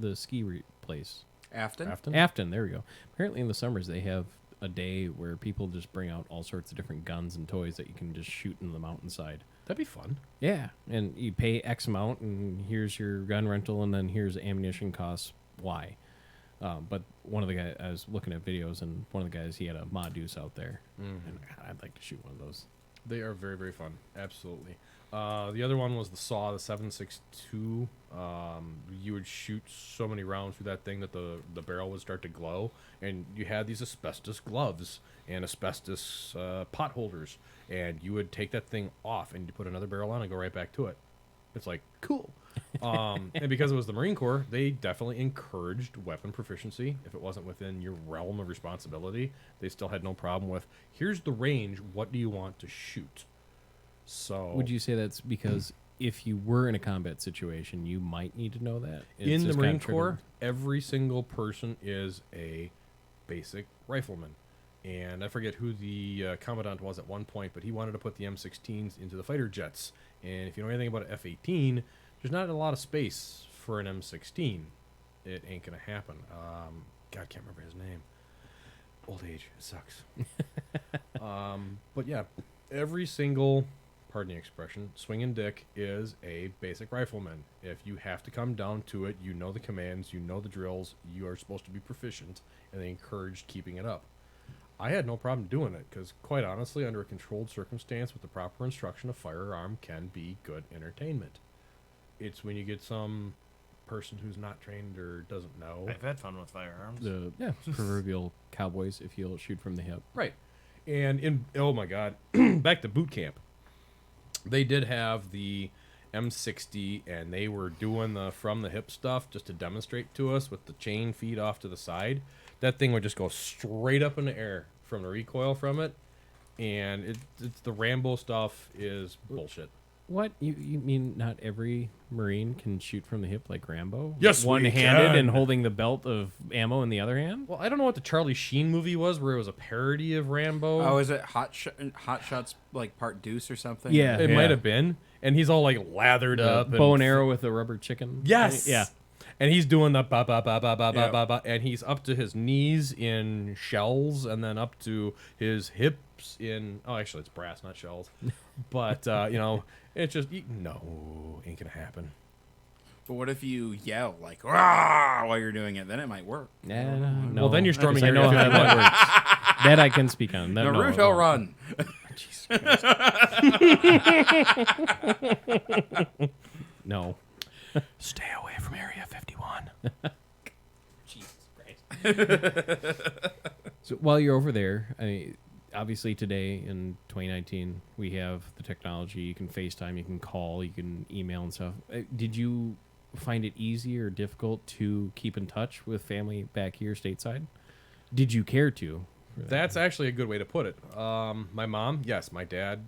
[SPEAKER 1] the ski place?
[SPEAKER 4] Afton?
[SPEAKER 1] Afton. There we go. Apparently in the summers they have a day where people just bring out all sorts of different guns and toys that you can just shoot in the mountainside.
[SPEAKER 3] That'd be fun.
[SPEAKER 1] Yeah, and you pay X amount, and here's your gun rental, and then here's ammunition costs Y. But one of the guys, I was looking at videos, and one of the guys, he had a Ma Deuce out there, and God, I'd like to shoot one of those.
[SPEAKER 3] They are very, very fun. Absolutely. The other one was the Saw, the 7.62. You would shoot so many rounds through that thing that the barrel would start to glow, and you had these asbestos gloves and asbestos pot holders, and you would take that thing off and you put another barrel on and go right back to it. It's like, cool. And because it was the Marine Corps, they definitely encouraged weapon proficiency. If it wasn't within your realm of responsibility, they still had no problem with, here's the range, what do you want to shoot? So
[SPEAKER 1] Would you say that's because if you were in a combat situation, you might need to know that? It's
[SPEAKER 3] in the
[SPEAKER 1] just
[SPEAKER 3] Marine
[SPEAKER 1] kinda
[SPEAKER 3] Corps,
[SPEAKER 1] triggered-
[SPEAKER 3] every single person is a basic rifleman. And I forget who the commandant was at one point, but he wanted to put the M16s into the fighter jets. And if you know anything about an F-18, there's not a lot of space for an M16. It ain't going to happen. God, I can't remember his name. Old age. It sucks. But yeah, every single, pardon the expression, swinging dick is a basic rifleman. If you have to come down to it, you know the commands, you know the drills, you are supposed to be proficient, and they encouraged keeping it up. I had no problem doing it because, quite honestly, under a controlled circumstance with the proper instruction, a firearm can be good entertainment. It's when you get some person who's not trained or doesn't know.
[SPEAKER 2] I've had fun with firearms.
[SPEAKER 1] The proverbial cowboys, if you'll shoot from the hip.
[SPEAKER 3] Right. And oh my God, back to boot camp. They did have the M60, and they were doing the from the hip stuff just to demonstrate to us with the chain feed off to the side. That thing would just go straight up in the air from the recoil from it, and it's the Rambo stuff is bullshit.
[SPEAKER 1] What? You mean not every Marine can shoot from the hip like Rambo?
[SPEAKER 3] Yes, we
[SPEAKER 1] one-handed
[SPEAKER 3] can.
[SPEAKER 1] and holding the belt of ammo in the other hand?
[SPEAKER 3] Well, I don't know what the Charlie Sheen movie was, where it was a parody of Rambo.
[SPEAKER 4] Oh, is it Hot Shots like Part Deuce or something?
[SPEAKER 1] Yeah.
[SPEAKER 3] It might have been, and he's all like lathered up,
[SPEAKER 1] Bow and arrow with a rubber chicken?
[SPEAKER 3] Yes.
[SPEAKER 1] Yeah.
[SPEAKER 3] And he's doing the ba ba ba ba ba ba
[SPEAKER 4] Yeah.
[SPEAKER 3] ba ba, and he's up to his knees in shells, and then up to his hips in. Oh, actually, it's brass, not shells. But you know, it's just no, ain't gonna happen.
[SPEAKER 4] But what if you yell like "Rah!" while you're doing it? Then it might work.
[SPEAKER 1] Nah, no.
[SPEAKER 3] Well, then you're storming
[SPEAKER 1] I know
[SPEAKER 3] Area
[SPEAKER 1] how that works. That I can speak on. That,
[SPEAKER 4] Naruto run.
[SPEAKER 1] No.
[SPEAKER 3] Stay away from Area 51.
[SPEAKER 1] Jesus Christ. So while you're over there, I mean, obviously today in 2019, we have the technology. You can FaceTime, you can call, you can email and stuff. Did you find it easy or difficult to keep in touch with family back here stateside? Did you care to?
[SPEAKER 3] That's actually a good way to put it. My mom, yes. My dad,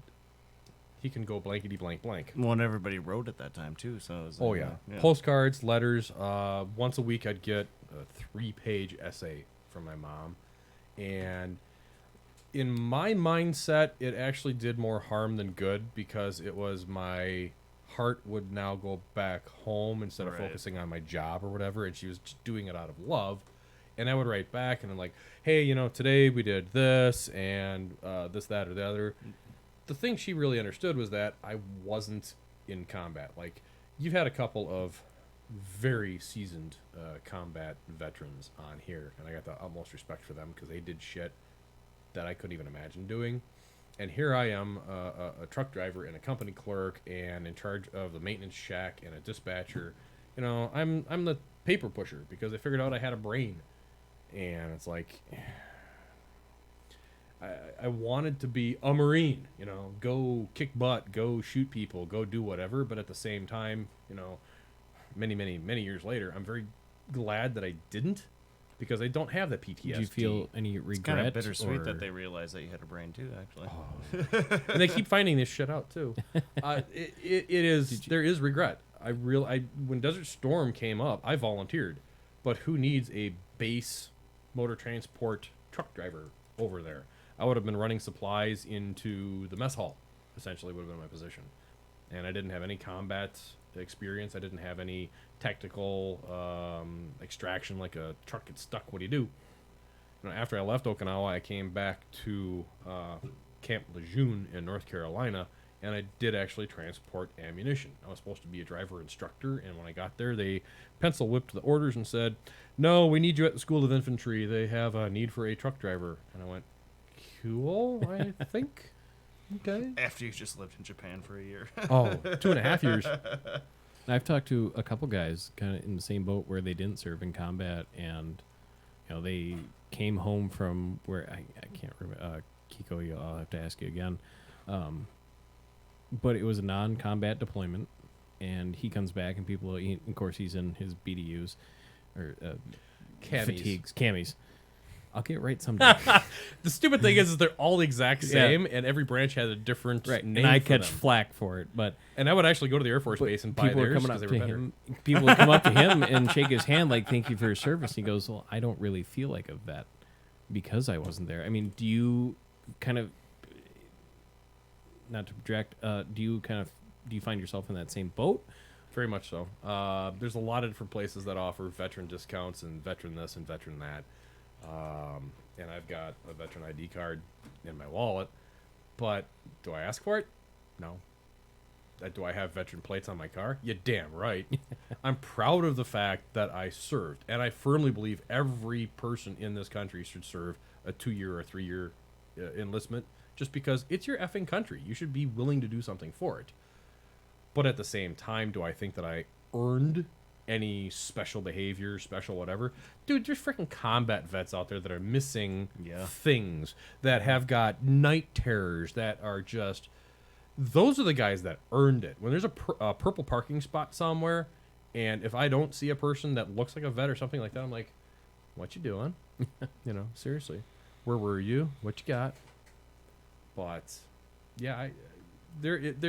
[SPEAKER 3] he can go blankety blank blank.
[SPEAKER 2] Well, and everybody wrote at that time too, so it was
[SPEAKER 3] Oh
[SPEAKER 2] like,
[SPEAKER 3] yeah. Postcards, letters. Once a week, I'd get a 3-page essay from my mom, and in my mindset, it actually did more harm than good because it was my heart would now go back home instead of
[SPEAKER 2] Right.
[SPEAKER 3] focusing on my job or whatever, and she was just doing it out of love. And I would write back and I'm like, hey, today we did this and this, that, or the other. The thing she really understood was that I wasn't in combat. Like, you've had a couple of very seasoned combat veterans on here, and I got the utmost respect for them because they did shit that I couldn't even imagine doing. And here I am, a truck driver and a company clerk and in charge of the maintenance shack and a dispatcher. I'm the paper pusher because I figured out I had a brain. And it's like, I wanted to be a Marine, go kick butt, go shoot people, go do whatever. But at the same time, many, many, many years later, I'm very glad that I didn't because I don't have that PTSD.
[SPEAKER 1] Did you feel any regret?
[SPEAKER 2] It's kind of bittersweet
[SPEAKER 1] or-
[SPEAKER 2] that they realized that you had a brain too. Actually,
[SPEAKER 3] And they keep finding this shit out too. It is there is regret. When Desert Storm came up, I volunteered, but who needs a base motor transport truck driver over there? I would have been running supplies into the mess hall. Essentially, would have been my position, and I didn't have any combat experience. I didn't have any technical extraction. Like a truck gets stuck. What do you do? After I left Okinawa, I came back to Camp Lejeune in North Carolina, and I did actually transport ammunition. I was supposed to be a driver instructor, and when I got there, they pencil whipped the orders and said, no, we need you at the School of Infantry. They have a need for a truck driver. And I went, cool, I think. Okay.
[SPEAKER 2] after you just lived in Japan for a year.
[SPEAKER 3] Oh, 2.5 years.
[SPEAKER 1] I've talked to a couple guys kind of in the same boat where they didn't serve in combat, and they came home from where I can't remember. Kiko, I'll have to ask you again. But it was a non-combat deployment, and he comes back, and people, of course, he's in his BDUs or
[SPEAKER 3] Camis.
[SPEAKER 1] fatigues, camis. I'll get right someday.
[SPEAKER 3] The stupid thing is they're all the exact same, and every branch has a different name.
[SPEAKER 1] And I
[SPEAKER 3] for
[SPEAKER 1] catch
[SPEAKER 3] them.
[SPEAKER 1] flack for it, but
[SPEAKER 3] And I would actually go to the Air Force
[SPEAKER 1] but
[SPEAKER 3] Base and buy
[SPEAKER 1] people are
[SPEAKER 3] theirs
[SPEAKER 1] coming
[SPEAKER 3] because
[SPEAKER 1] up
[SPEAKER 3] they
[SPEAKER 1] to
[SPEAKER 3] were better.
[SPEAKER 1] him. People would come up to him and shake his hand like, "Thank you for your service." And he goes, "Well, I don't really feel like a vet because I wasn't there." I mean, do you kind of, not to project, do you find yourself in that same boat?
[SPEAKER 3] Very much so. There's a lot of different places that offer veteran discounts and veteran this and veteran that. And I've got a veteran ID card in my wallet, but do I ask for it? No. Do I have veteran plates on my car? You damn right. I'm proud of the fact that I served, and I firmly believe every person in this country should serve a 2-year or 3-year enlistment just because it's your effing country. You should be willing to do something for it. But at the same time, do I think that I earned any special behavior, special whatever? Dude, there's freaking combat vets out there that are missing things, that have got night terrors, that are just... Those are the guys that earned it. When there's a purple parking spot somewhere, and if I don't see a person that looks like a vet or something like that, I'm like, what you doing? Seriously. Where were you? What you got? But, yeah, I don't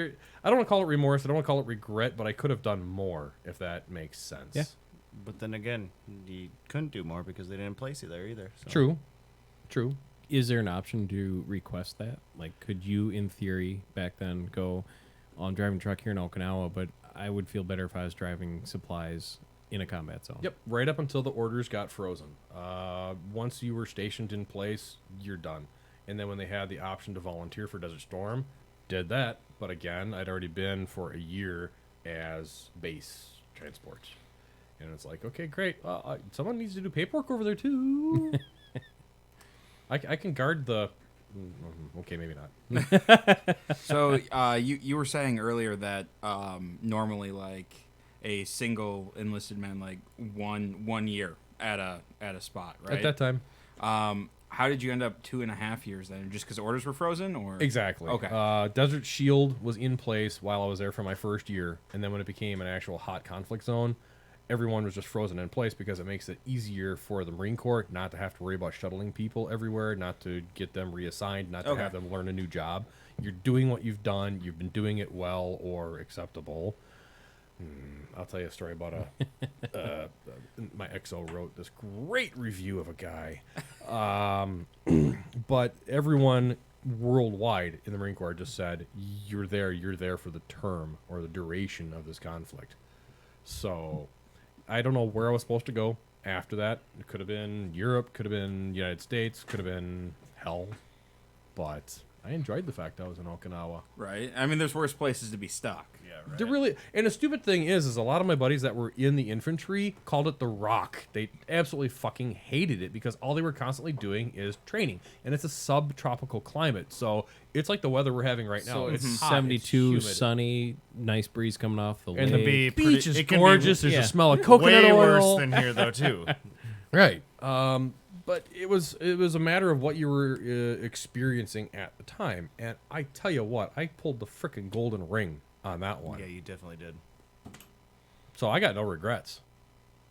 [SPEAKER 3] want to call it remorse. I don't want to call it regret, but I could have done more, if that makes sense.
[SPEAKER 1] Yeah.
[SPEAKER 2] But then again, you couldn't do more because they didn't place you there either. So.
[SPEAKER 3] True.
[SPEAKER 1] Is there an option to request that? Like, could you, in theory, back then go, oh, I'm driving a truck here in Okinawa, but I would feel better if I was driving supplies in a combat zone?
[SPEAKER 3] Yep, right up until the orders got frozen. Once you were stationed in place, you're done. And then when they had the option to volunteer for Desert Storm, did that. But again, I'd already been for a year as base transport. And it's like, okay, great. Someone needs to do paperwork over there too. I can guard the... Okay, maybe not.
[SPEAKER 4] So you were saying earlier that normally like a single enlisted man like one year at a spot, right?
[SPEAKER 3] At that time.
[SPEAKER 4] How did you end up 2.5 years then? Just because orders were frozen, or
[SPEAKER 3] Exactly.
[SPEAKER 4] Okay.
[SPEAKER 3] Desert Shield was in place while I was there for my first year, and then when it became an actual hot conflict zone, everyone was just frozen in place because it makes it easier for the Marine Corps not to have to worry about shuttling people everywhere, not to get them reassigned, not to
[SPEAKER 4] Okay.
[SPEAKER 3] have them learn a new job. You're doing what you've done. You've been doing it well or acceptable. I'll tell you a story about my XO wrote this great review of a guy. But everyone worldwide in the Marine Corps just said, you're there for the term or the duration of this conflict. So I don't know where I was supposed to go after that. It could have been Europe, could have been United States, could have been hell. But I enjoyed the fact I was in Okinawa.
[SPEAKER 4] Right. I mean, there's worse places to be stuck.
[SPEAKER 2] Yeah, right.
[SPEAKER 3] They're really, and the stupid thing is a lot of my buddies that were in the infantry called it the Rock. They absolutely fucking hated it because all they were constantly doing is training, and it's a subtropical climate, so it's like the weather we're having right now.
[SPEAKER 1] So
[SPEAKER 3] It's
[SPEAKER 1] it's
[SPEAKER 3] hot,
[SPEAKER 1] 72,
[SPEAKER 3] it's humid.
[SPEAKER 1] sunny, nice breeze coming off the
[SPEAKER 3] And
[SPEAKER 1] lake.
[SPEAKER 3] the
[SPEAKER 2] be pretty-
[SPEAKER 3] beach is
[SPEAKER 2] it can be-
[SPEAKER 3] gorgeous. There's
[SPEAKER 1] yeah.
[SPEAKER 3] a smell of coconut
[SPEAKER 2] Way
[SPEAKER 3] oil.
[SPEAKER 2] worse than here, though, too.
[SPEAKER 3] Right. But it was a matter of what you were experiencing at the time, and I tell you what, I pulled the frickin' golden ring on that one.
[SPEAKER 2] Yeah, you definitely did.
[SPEAKER 3] So I got no regrets.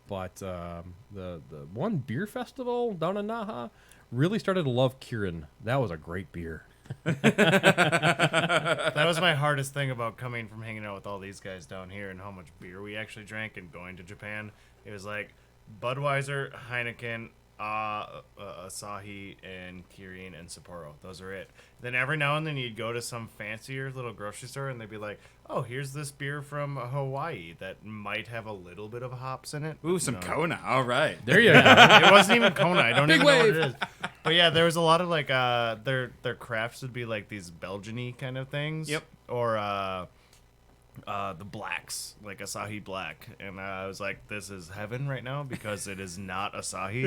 [SPEAKER 3] But the one beer festival down in Naha really started to love Kirin. That was a great beer.
[SPEAKER 2] That was my hardest thing about coming from hanging out with all these guys down here and how much beer we actually drank and going to Japan. It was like Budweiser, Heineken, Asahi, and Kirin and Sapporo. Those are it. Then every now and then you'd go to some fancier little grocery store and they'd be like, "Oh, here's this beer from Hawaii that might have a little bit of hops in it."
[SPEAKER 4] Ooh, some Kona. All right.
[SPEAKER 3] There you go.
[SPEAKER 2] It wasn't even Kona. I don't
[SPEAKER 3] Big
[SPEAKER 2] even know what
[SPEAKER 3] wave.
[SPEAKER 2] it is. But yeah, there was a lot of like their crafts would be like these Belgian-y kind of things.
[SPEAKER 4] Yep.
[SPEAKER 2] Or the blacks, like Asahi Black, and I was like, "This is heaven right now," because it is not Asahi,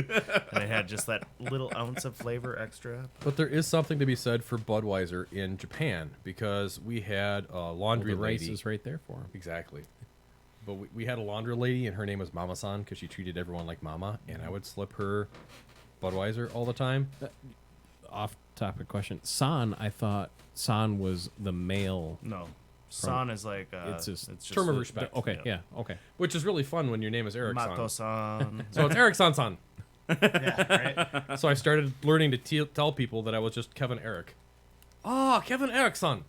[SPEAKER 2] and it had just that little ounce of flavor extra.
[SPEAKER 3] But there is something to be said for Budweiser in Japan because we had a laundry
[SPEAKER 1] the rice
[SPEAKER 3] lady.
[SPEAKER 1] is right there for him.
[SPEAKER 3] Exactly. But we had a laundry lady, and her name was Mama-san because she treated everyone like Mama, and I would slip her Budweiser all the time.
[SPEAKER 1] Off-topic question. San, I thought San was the male.
[SPEAKER 2] No, San is like
[SPEAKER 1] It's just
[SPEAKER 3] term of respect.
[SPEAKER 1] Okay, yeah, okay.
[SPEAKER 3] Which is really fun when your name is Erickson.
[SPEAKER 2] Mato-san.
[SPEAKER 3] So it's Erickson-san.
[SPEAKER 2] Yeah, right.
[SPEAKER 3] So I started learning to tell people that I was just Kevin Eric. Oh, Kevin Erickson.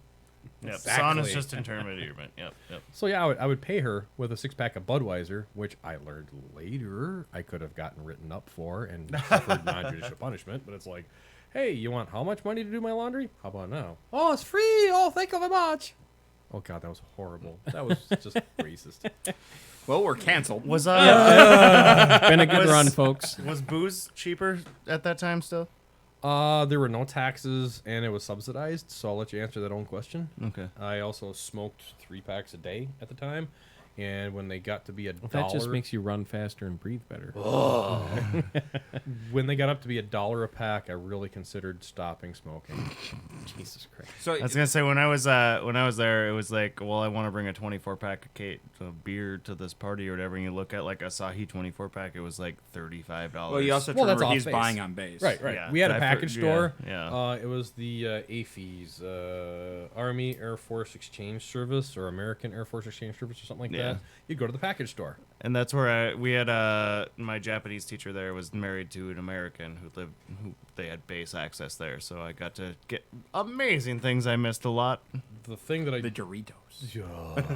[SPEAKER 2] Yep. San is
[SPEAKER 3] Exactly.
[SPEAKER 2] just intermediate. Yep.
[SPEAKER 3] So yeah, I would pay her with a 6-pack of Budweiser, which I learned later I could have gotten written up for and suffered non-judicial punishment. But it's like, hey, you want how much money to do my laundry? How about now? Oh, it's free. Oh, thank you very much. Oh God, that was horrible. That was just racist.
[SPEAKER 4] Well, we're canceled.
[SPEAKER 2] Was
[SPEAKER 1] Been a good
[SPEAKER 2] Was-
[SPEAKER 1] run, folks.
[SPEAKER 2] was booze cheaper at that time still?
[SPEAKER 3] There were no taxes and it was subsidized. So I'll let you answer that own question.
[SPEAKER 2] Okay.
[SPEAKER 3] I also smoked 3 packs a day at the time, and when they got to be $1,
[SPEAKER 1] That just makes you run faster and breathe better.
[SPEAKER 3] when they got up to be $1 a pack, I really considered stopping smoking.
[SPEAKER 1] Jesus Christ.
[SPEAKER 4] So
[SPEAKER 2] I was gonna say when I was there, it was like, well, I want to bring a 24-pack of beer to this party or whatever. And you look at like Asahi 24-pack, it was like $35.
[SPEAKER 4] well, you also have to
[SPEAKER 3] Well, that's
[SPEAKER 4] remember
[SPEAKER 3] off
[SPEAKER 4] he's
[SPEAKER 3] base.
[SPEAKER 4] buying on base.
[SPEAKER 3] Right.
[SPEAKER 2] Yeah,
[SPEAKER 3] We had a
[SPEAKER 2] I
[SPEAKER 3] package
[SPEAKER 2] for-
[SPEAKER 3] store.
[SPEAKER 2] yeah.
[SPEAKER 3] It was the AFES, Army Air Force Exchange Service or American Air Force Exchange Service or something like
[SPEAKER 2] Yeah.
[SPEAKER 3] that. You'd go to the package store.
[SPEAKER 2] And that's where we had my Japanese teacher there was married to an American who they had base access there, so I got to get amazing things I missed a lot.
[SPEAKER 3] The thing that I
[SPEAKER 4] The Doritos.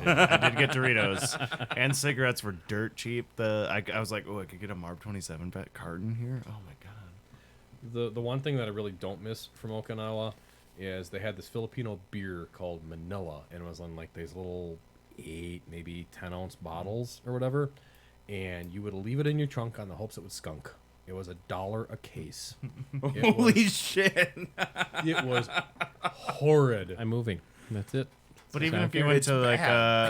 [SPEAKER 2] I did get Doritos, and cigarettes were dirt cheap. I was like, oh, I could get a Marb 27 carton here. Oh my god.
[SPEAKER 3] the one thing that I really don't miss from Okinawa is they had this Filipino beer called Manila, and it was on like these little 8, maybe 10-ounce bottles or whatever, and you would leave it in your trunk on the hopes it would skunk. It was $1 a case. It
[SPEAKER 4] Holy
[SPEAKER 3] was,
[SPEAKER 4] shit.
[SPEAKER 3] it was horrid.
[SPEAKER 1] I'm moving. That's it.
[SPEAKER 2] But
[SPEAKER 1] That's
[SPEAKER 2] even
[SPEAKER 1] how
[SPEAKER 2] if
[SPEAKER 1] I
[SPEAKER 2] you
[SPEAKER 1] feel.
[SPEAKER 2] went to like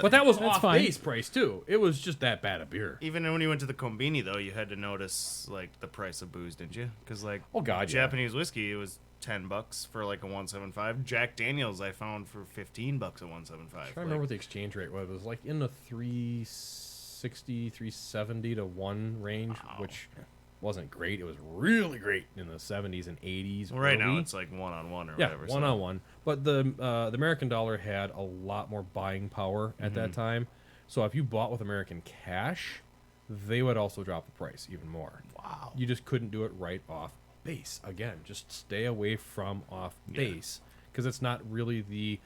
[SPEAKER 3] But that was
[SPEAKER 1] That's
[SPEAKER 3] off
[SPEAKER 1] fine.
[SPEAKER 3] base price too. It was just that bad a beer.
[SPEAKER 2] even when you went to the Kombini though, you had to notice like the price of booze, didn't you? Because like
[SPEAKER 3] Oh God, yeah.
[SPEAKER 2] Japanese whiskey, it was $10 for like a 175. Jack Daniels I found for $15 a 175.
[SPEAKER 3] I remember what the exchange rate was. It was like in the 360, 370 to 1 range, which wasn't great. It was really great in the 70s and 80s.
[SPEAKER 2] Well, right now
[SPEAKER 3] early.
[SPEAKER 2] it's like one-on-one or
[SPEAKER 3] Yeah,
[SPEAKER 2] whatever.
[SPEAKER 3] one-on-one. But the American dollar had a lot more buying power at that time. So if you bought with American cash, they would also drop the price even more.
[SPEAKER 2] Wow.
[SPEAKER 3] You just couldn't do it right off base. Again, just stay away from off base because it's not really the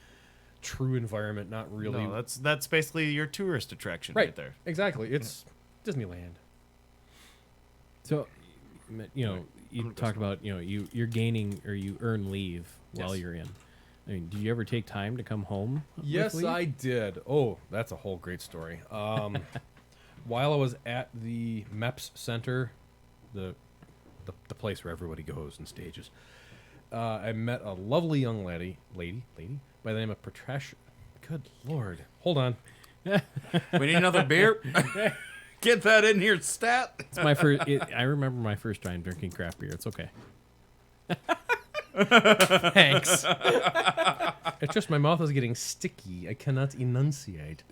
[SPEAKER 3] true environment. Not really.
[SPEAKER 2] No, that's basically your tourist attraction right there.
[SPEAKER 3] Exactly. It's Disneyland.
[SPEAKER 1] So, you talked about you're gaining or you earn leave while you're in. I mean, did you ever take time to come home?
[SPEAKER 3] Yes,
[SPEAKER 1] with leave?
[SPEAKER 3] I did. Oh, that's a whole great story. While I was at the MEPS Center, the place where everybody goes and stages, I met a lovely young lady by the name of Patricia. Good Lord. Hold on.
[SPEAKER 5] We need another beer. Get that in here, stat.
[SPEAKER 1] It's my first. I remember my first time drinking craft beer. It's okay.
[SPEAKER 3] Thanks. It's just my mouth is getting sticky. I cannot enunciate.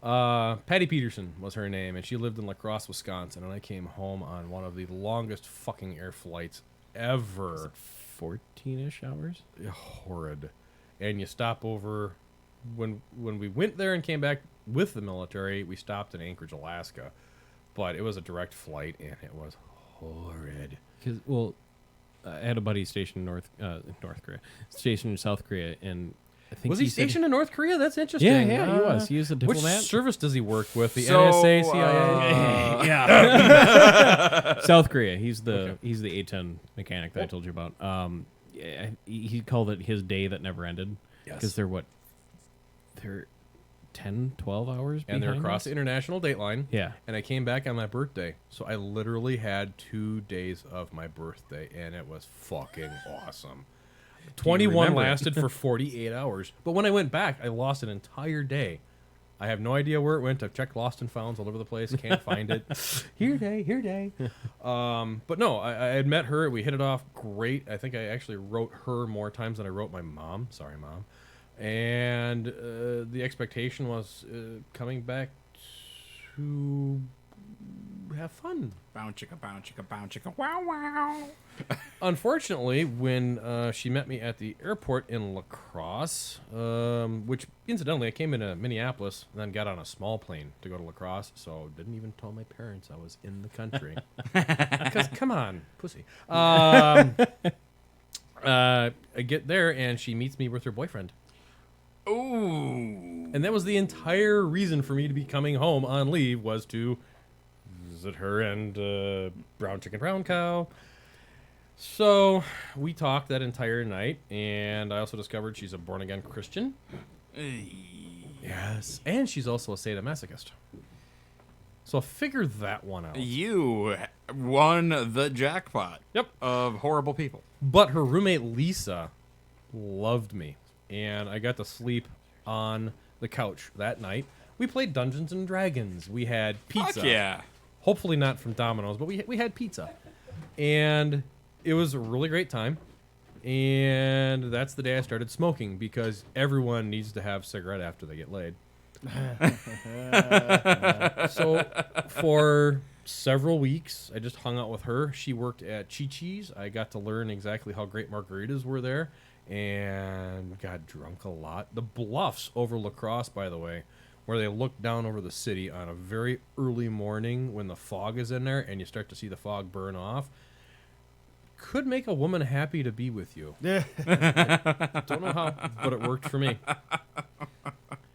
[SPEAKER 3] Patty Peterson was her name, and she lived in La Crosse, Wisconsin. And I came home on one of the longest fucking air flights ever.
[SPEAKER 1] 14-ish hours.
[SPEAKER 3] Horrid. And you stop over. When we went there and came back with the military, we stopped in Anchorage, Alaska. But it was a direct flight, and it was horrid.
[SPEAKER 1] Because I had a buddy stationed in North Korea, stationed in South Korea, and I think
[SPEAKER 3] Was he
[SPEAKER 1] said-
[SPEAKER 3] stationed in North Korea? That's interesting.
[SPEAKER 1] Yeah, he was. He was a
[SPEAKER 3] Which
[SPEAKER 1] diplomat.
[SPEAKER 3] service does he work with? The
[SPEAKER 5] So,
[SPEAKER 3] NSA, CIA?
[SPEAKER 1] Yeah. South Korea. He's the A-10 mechanic that I told you about. He called it his day that never ended.
[SPEAKER 3] Yes.
[SPEAKER 1] Because they're 10, 12 hours
[SPEAKER 3] And they're
[SPEAKER 1] behind
[SPEAKER 3] across
[SPEAKER 1] us.
[SPEAKER 3] the international date line.
[SPEAKER 1] Yeah.
[SPEAKER 3] And I came back on my birthday. So I literally had 2 days of my birthday, and it was fucking awesome. 21
[SPEAKER 1] remember it?
[SPEAKER 3] lasted for 48 hours. But when I went back, I lost an entire day. I have no idea where it went. I've checked lost and founds all over the place. Can't find it. Here day. But no, I had met her. We hit it off great. I think I actually wrote her more times than I wrote my mom. Sorry, Mom. And the expectation was coming back to have fun.
[SPEAKER 5] Bow chicka, bow chicka, bow chicka, wow wow.
[SPEAKER 3] Unfortunately, when she met me at the airport in La Crosse, which incidentally I came into Minneapolis and then got on a small plane to go to La Crosse, so didn't even tell my parents I was in the country. Because come on, pussy. I get there and she meets me with her boyfriend.
[SPEAKER 5] Ooh.
[SPEAKER 3] And that was the entire reason for me to be coming home on leave, was to visit her and brown chicken, brown cow. So we talked that entire night, and I also discovered she's a born-again Christian. Yes. And she's also a sadomasochist. So figure that one out.
[SPEAKER 5] You won the jackpot.
[SPEAKER 3] Yep.
[SPEAKER 5] Of horrible people.
[SPEAKER 3] But her roommate Lisa loved me, and I got to sleep on the couch that night. We played Dungeons and Dragons. We had pizza.
[SPEAKER 5] Fuck yeah.
[SPEAKER 3] Hopefully not from Domino's, but we had pizza. And it was a really great time. And that's the day I started smoking, because everyone needs to have a cigarette after they get laid. So for several weeks, I just hung out with her. She worked at Chi-Chi's. I got to learn exactly how great margaritas were there, and got drunk a lot. The bluffs over La Crosse, by the way, where they look down over the city on a very early morning when the fog is in there and you start to see the fog burn off, could make a woman happy to be with you. Don't know how, but it worked for me.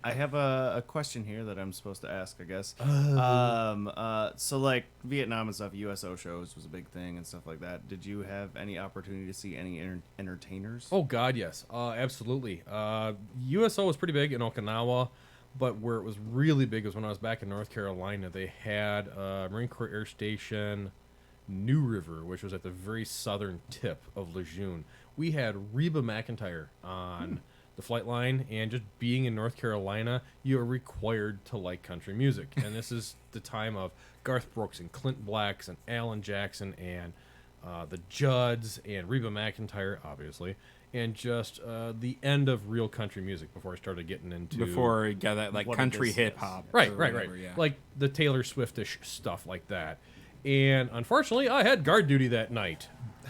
[SPEAKER 2] I have a question here that I'm supposed to ask, I guess. So like Vietnam and stuff, USO shows was a big thing and stuff like that. Did you have any opportunity to see any entertainers?
[SPEAKER 3] Oh God, yes, absolutely. USO was pretty big in Okinawa, but where it was really big was when I was back in North Carolina. They had Marine Corps Air Station New River, which was at the very southern tip of Lejeune. We had Reba McEntire on the flight line, and just being in North Carolina, you are required to like country music. And this is the time of Garth Brooks and Clint Blacks and Alan Jackson and the Judds and Reba McEntire, obviously, and just the end of real country music before I started getting into...
[SPEAKER 5] Before you got that like
[SPEAKER 2] What
[SPEAKER 5] country
[SPEAKER 2] this
[SPEAKER 5] hip
[SPEAKER 2] is.
[SPEAKER 5] hop.
[SPEAKER 3] Right.
[SPEAKER 5] Yeah.
[SPEAKER 3] Like the Taylor Swiftish stuff like that. And unfortunately, I had guard duty that night.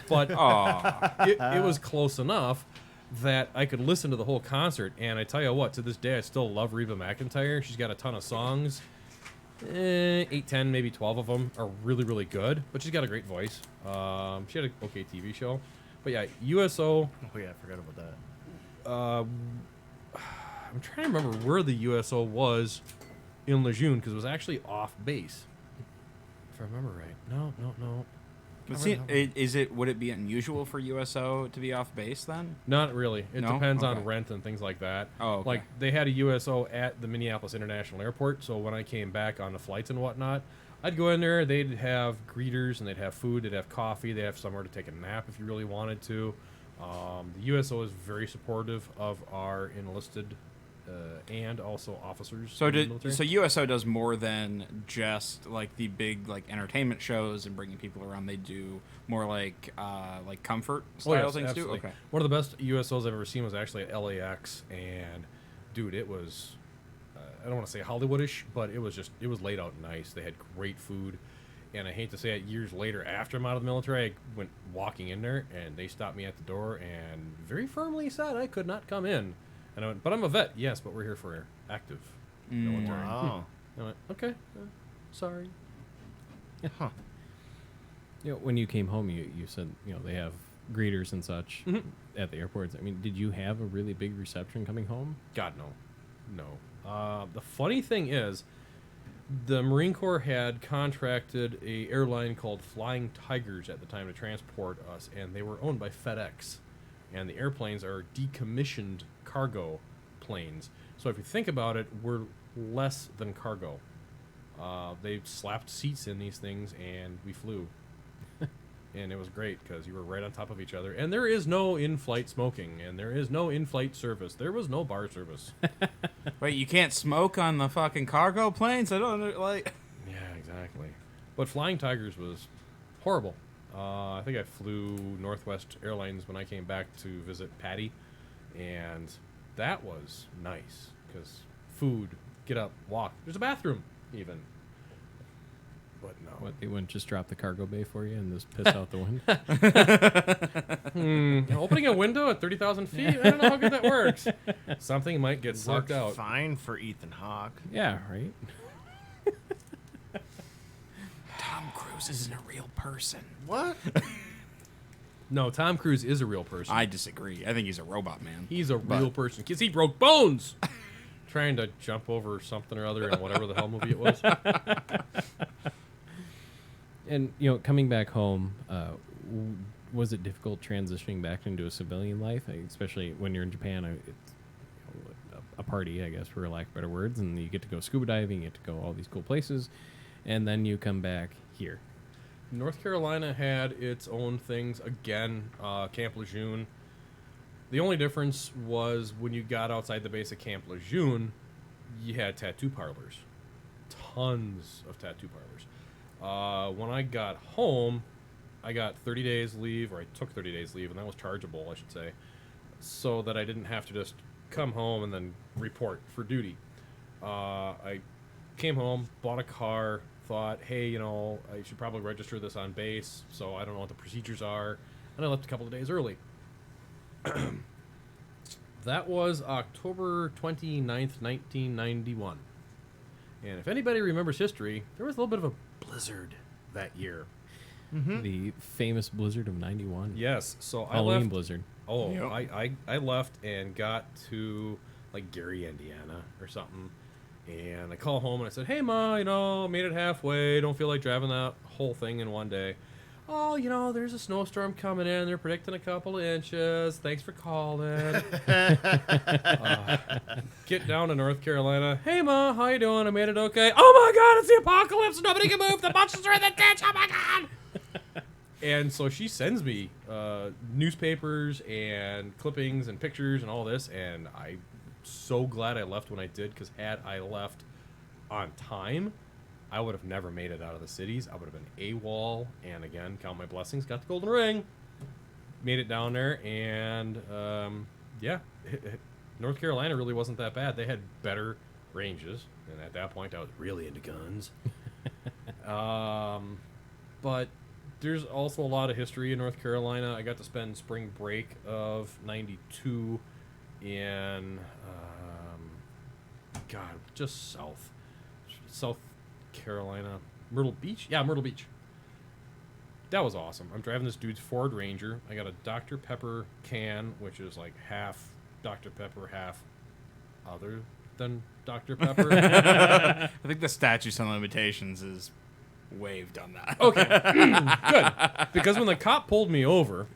[SPEAKER 3] But it was close enough that I could listen to the whole concert. And I tell you what, to this day, I still love Reba McEntire. She's got a ton of songs. 8, 10, maybe 12 of them are really, really good. But she's got a great voice. She had an okay TV show. But yeah, USO.
[SPEAKER 2] Oh yeah, I forgot about that.
[SPEAKER 3] I'm trying to remember where the USO was in Lejeune because it was actually off base. If I remember right. No.
[SPEAKER 4] But would it be unusual for USO to be off base then?
[SPEAKER 3] Not really. It
[SPEAKER 4] No?
[SPEAKER 3] depends
[SPEAKER 4] Okay.
[SPEAKER 3] on rent and things like that.
[SPEAKER 4] Oh, okay.
[SPEAKER 3] Like, they had a USO at the Minneapolis International Airport, so when I came back on the flights and whatnot, I'd go in there, they'd have greeters, and they'd have food, they'd have coffee, they'd have somewhere to take a nap if you really wanted to. The USO is very supportive of our enlisted and also officers.
[SPEAKER 4] So
[SPEAKER 3] in the military.
[SPEAKER 4] USO does more than just like the big like entertainment shows and bringing people around. They do more like comfort style
[SPEAKER 3] Oh, yes,
[SPEAKER 4] things
[SPEAKER 3] absolutely.
[SPEAKER 4] too. Okay.
[SPEAKER 3] One of the best USOs I've ever seen was actually at LAX, and dude, it was I don't want to say Hollywoodish, but it was laid out nice. They had great food, and I hate to say it, years later after I'm out of the military, I went walking in there, and they stopped me at the door and very firmly said I could not come in. And I went, but I'm a vet, yes, but we're here for active military.
[SPEAKER 2] Wow.
[SPEAKER 3] I went, okay, sorry.
[SPEAKER 2] Huh.
[SPEAKER 1] You know, when you came home, you said, they have greeters and such
[SPEAKER 3] Mhm.
[SPEAKER 1] at the airports. I mean, did you have a really big reception coming home?
[SPEAKER 3] God, no. The funny thing is, the Marine Corps had contracted a airline called Flying Tigers at the time to transport us, and they were owned by FedEx. And the airplanes are decommissioned cargo planes. So if you think about it, we're less than cargo. They slapped seats in these things, and we flew. And it was great because you were right on top of each other. And there is no in-flight smoking, and there is no in-flight service. There was no bar service.
[SPEAKER 4] Wait, you can't smoke on the fucking cargo planes? I don't like.
[SPEAKER 3] Yeah, exactly. But Flying Tigers was horrible. I think I flew Northwest Airlines when I came back to visit Patty, and that was nice because food, get up, walk. There's a bathroom, even. But no.
[SPEAKER 1] What, they wouldn't just drop the cargo bay for you and just piss out the window?
[SPEAKER 3] Opening a window at 30,000 feet? I don't know how good that works. Something might get sucked
[SPEAKER 2] Worked
[SPEAKER 3] out.
[SPEAKER 2] fine for Ethan Hawke.
[SPEAKER 1] Yeah, right?
[SPEAKER 4] Tom Cruise isn't a real person.
[SPEAKER 2] What?
[SPEAKER 3] No, Tom Cruise is a real person.
[SPEAKER 4] I disagree. I think he's a robot man.
[SPEAKER 3] He's a real person because he broke bones trying to jump over something or other in whatever the hell movie it was.
[SPEAKER 1] And, coming back home, was it difficult transitioning back into a civilian life, especially when you're in Japan? It's a party, I guess, for lack of better words, and you get to go scuba diving, you get to go all these cool places, and then you come back here.
[SPEAKER 3] North Carolina had its own things again. Camp Lejeune. The only difference was when you got outside the base of Camp Lejeune, you had tattoo parlors, tons of tattoo parlors. When I got home, I got 30 days leave, or I took 30 days leave, and that was chargeable, I should say, so that I didn't have to just come home and then report for duty. I came home, bought a car, thought, hey, I should probably register this on base, so I don't know what the procedures are, and I left a couple of days early. That was October 29th, 1991. And if anybody remembers history, there was a little bit of a blizzard that year.
[SPEAKER 1] The famous blizzard of 91.
[SPEAKER 3] Yes, so I
[SPEAKER 1] Halloween
[SPEAKER 3] left.
[SPEAKER 1] blizzard.
[SPEAKER 3] Oh,
[SPEAKER 4] Yep.
[SPEAKER 3] I left and got to like Gary, Indiana or something. And I call home and I said, hey, Ma, made it halfway. Don't feel like driving that whole thing in one day. Oh, there's a snowstorm coming in. They're predicting a couple of inches. Thanks for calling. Get down to North Carolina. Hey, Ma, how you doing? I made it okay. Oh, my God, it's the apocalypse. Nobody can move. The monsters are in the ditch. Oh, my God. And so she sends me newspapers and clippings and pictures and all this. And I'm so glad I left when I did, because had I left on time, I would have never made it out of the cities. I would have been AWOL, and again, count my blessings, got the golden ring, made it down there, and North Carolina really wasn't that bad. They had better ranges, and at that point, I was really into guns. But there's also a lot of history in North Carolina. I got to spend spring break of '92 in, just south Carolina. Myrtle Beach? Yeah, Myrtle Beach. That was awesome. I'm driving this dude's Ford Ranger. I got a Dr. Pepper can, which is like half Dr. Pepper, half other than Dr. Pepper.
[SPEAKER 5] I think the statute of limitations is waived on that.
[SPEAKER 3] Okay, good. Because when the cop pulled me over,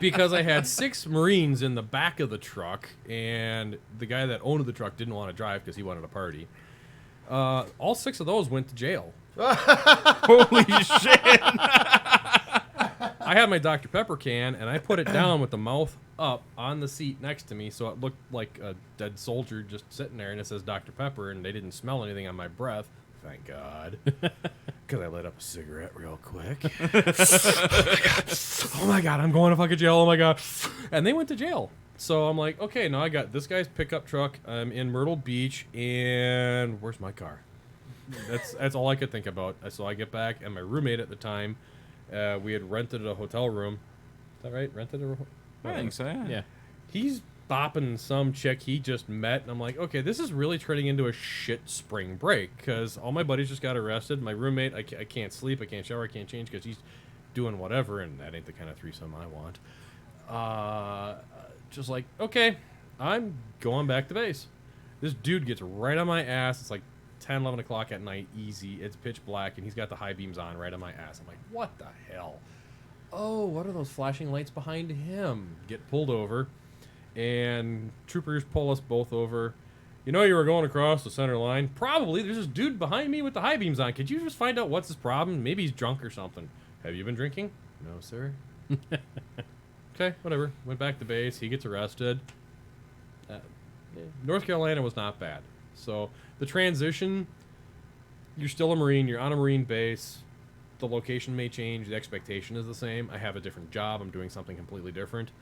[SPEAKER 3] because I had 6 Marines in the back of the truck, and the guy that owned the truck didn't want to drive because he wanted to party. All 6 of those went to jail.
[SPEAKER 5] Holy shit!
[SPEAKER 3] I had my Dr. Pepper can, and I put it down with the mouth up on the seat next to me, so it looked like a dead soldier just sitting there, and it says Dr. Pepper, and they didn't smell anything on my breath. Thank God. Because I lit up a cigarette real quick. Oh my God, I'm going to fucking jail. Oh my God. And they went to jail. So I'm like, okay, now I got this guy's pickup truck. I'm in Myrtle Beach, and where's my car? That's all I could think about. So I get back, and my roommate at the time, we had rented a hotel room. Is that right? Rented a room?
[SPEAKER 5] I think so. Yeah.
[SPEAKER 1] Yeah.
[SPEAKER 3] He's bopping some chick he just met, and I'm like, okay, this is really turning into a shit spring break, because all my buddies just got arrested. My roommate, I can't sleep, I can't shower, I can't change, because he's doing whatever, and that ain't the kind of threesome I want. Just like, okay, I'm going back to base. This dude gets right on my ass. It's like 10, 11 o'clock at night, easy. It's pitch black, and he's got the high beams on right on my ass. I'm like, what the hell? Oh, what are those flashing lights behind him? Get pulled over, and troopers pull us both over. You know you were going across the center line? Probably. There's this dude behind me with the high beams on. Could you just find out what's his problem? Maybe he's drunk or something. Have you been drinking? No, sir. Okay, whatever. Went back to base. He gets arrested. North Carolina was not bad. So the transition, you're still a Marine. You're on a Marine base. The location may change. The expectation is the same. I have a different job. I'm doing something completely different.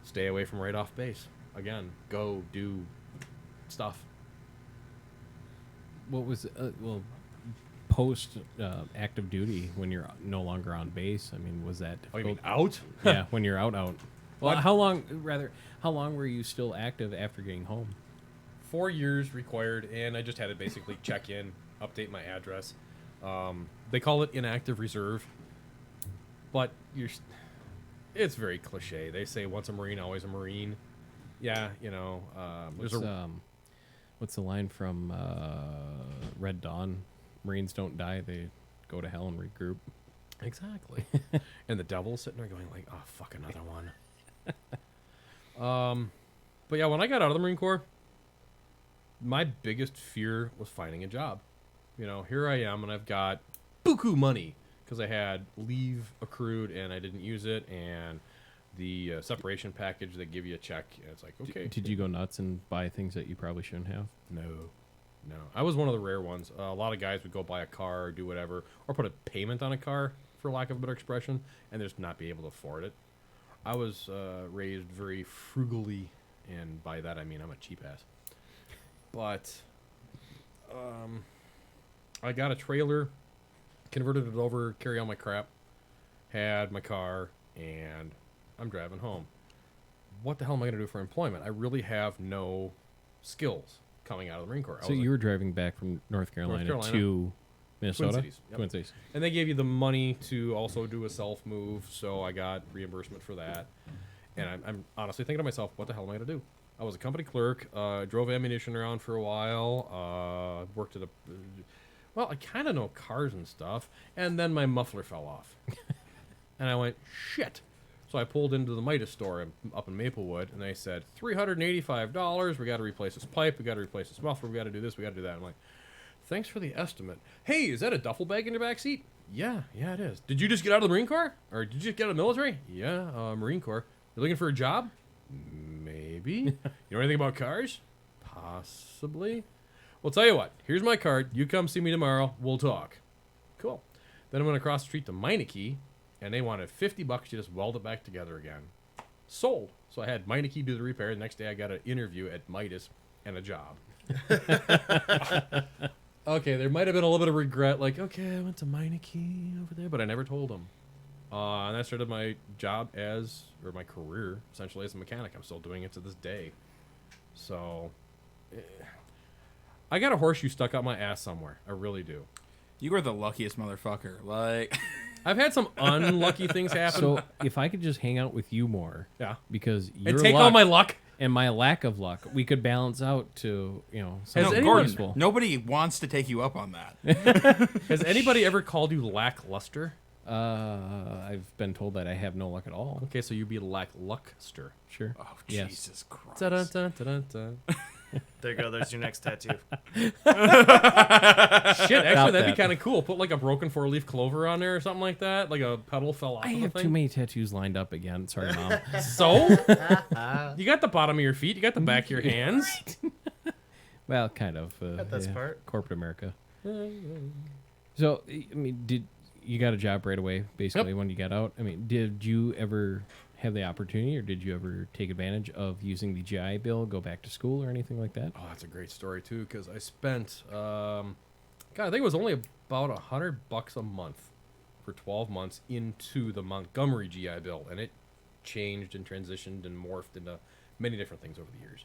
[SPEAKER 3] Stay away from right off base. Again, go do stuff.
[SPEAKER 1] What was post active duty when you're no longer on base? I mean, was that
[SPEAKER 3] Oh, you mean
[SPEAKER 1] difficult?
[SPEAKER 3] out?
[SPEAKER 1] Yeah, when you're out. Well,
[SPEAKER 3] What?
[SPEAKER 1] how long were you still active after getting home?
[SPEAKER 3] 4 years required, and I just had to basically check in, update my address. They call it inactive reserve, but it's very cliche. They say once a Marine, always a Marine. Yeah, you know.
[SPEAKER 1] What's the line from Red Dawn? Marines don't die; they go to hell and regroup.
[SPEAKER 3] Exactly. And the devil's sitting there going like, oh, fuck, another one. But yeah, when I got out of the Marine Corps, my biggest fear was finding a job. You know, here I am, and I've got buku money because I had leave accrued and I didn't use it, and the separation package, they give you a check. And it's like, okay.
[SPEAKER 1] Did you go nuts and buy things that you probably shouldn't have?
[SPEAKER 3] No. I was one of the rare ones. A lot of guys would go buy a car or do whatever, or put a payment on a car, for lack of a better expression, and just not be able to afford it. I was raised very frugally, and by that I mean I'm a cheap ass. But I got a trailer, converted it over, carry all my crap, had my car, and I'm driving home. What the hell am I going to do for employment? I really have no skills coming out of the Marine Corps.
[SPEAKER 1] So you were driving back from North Carolina to Minnesota?
[SPEAKER 3] Twin Cities. Yep.
[SPEAKER 1] Twin Cities.
[SPEAKER 3] And they gave you the money to also do a self move, so I got reimbursement for that. And I'm honestly thinking to myself, what the hell am I going to do? I was a company clerk, drove ammunition around for a while, worked at well, I kind of know cars and stuff, and then my muffler fell off. And I went, shit. So I pulled into the Midas store up in Maplewood, and they said, $385, we got to replace this pipe, we got to replace this muffler, we got to do this, we got to do that. I'm like, thanks for the estimate. Hey, is that a duffel bag in your back seat? Yeah, it is. Did you just get out of the Marine Corps? Or did you just get out of the military? Yeah, Marine Corps. You're looking for a job? Maybe. You know anything about cars? Possibly. Well, tell you what. Here's my card. You come see me tomorrow. We'll talk. Cool. Then I went across the street to Meineke, and they wanted $50 to just weld it back together again. Sold. So I had Meineke do the repair. The next day I got an interview at Midas and a job. Okay, there might have been a little bit of regret. Like, okay, I went to Meineke over there, but I never told them. And I started my job or my career, essentially, as a mechanic. I'm still doing it to this day. So, I got a horseshoe stuck out my ass somewhere. I really do.
[SPEAKER 5] You are the luckiest motherfucker. Like,
[SPEAKER 3] I've had some unlucky things happen.
[SPEAKER 1] So if I could just hang out with you more,
[SPEAKER 3] yeah.
[SPEAKER 1] because
[SPEAKER 3] And
[SPEAKER 1] your
[SPEAKER 3] take
[SPEAKER 1] luck
[SPEAKER 3] all my luck.
[SPEAKER 1] and my lack of luck, we could balance out to
[SPEAKER 5] no,
[SPEAKER 1] something
[SPEAKER 5] Gordon,
[SPEAKER 1] useful.
[SPEAKER 5] nobody wants to take you up on that.
[SPEAKER 3] Has anybody ever called you lackluster?
[SPEAKER 1] I've been told that I have no luck at all.
[SPEAKER 3] Okay, so you'd be lackluster.
[SPEAKER 1] Sure.
[SPEAKER 5] Oh,
[SPEAKER 1] Yes.
[SPEAKER 5] Jesus Christ.
[SPEAKER 3] Dun-dun-dun-dun-dun.
[SPEAKER 2] There you go. There's your next tattoo.
[SPEAKER 3] Shit, actually, that'd
[SPEAKER 1] that.
[SPEAKER 3] be kind of cool. Put like a broken four-leaf clover on there or something like that. Like a petal fell off
[SPEAKER 1] I
[SPEAKER 3] of the
[SPEAKER 1] have
[SPEAKER 3] thing.
[SPEAKER 1] too many tattoos lined up again. Sorry, Mom.
[SPEAKER 3] So? You got the bottom of your feet. You got the back of your hands.
[SPEAKER 1] Well, kind of.
[SPEAKER 2] Got this part.
[SPEAKER 1] Corporate America. So, I mean, did you got a job right away, basically,
[SPEAKER 3] Yep.
[SPEAKER 1] when you got out? I mean, did you ever have the opportunity, or did you ever take advantage of using the GI Bill, go back to school, or anything like that?
[SPEAKER 3] Oh, that's a great story, too, because I spent, God, I think it was only about $100 a month for 12 months into the Montgomery GI Bill, and it changed and transitioned and morphed into many different things over the years.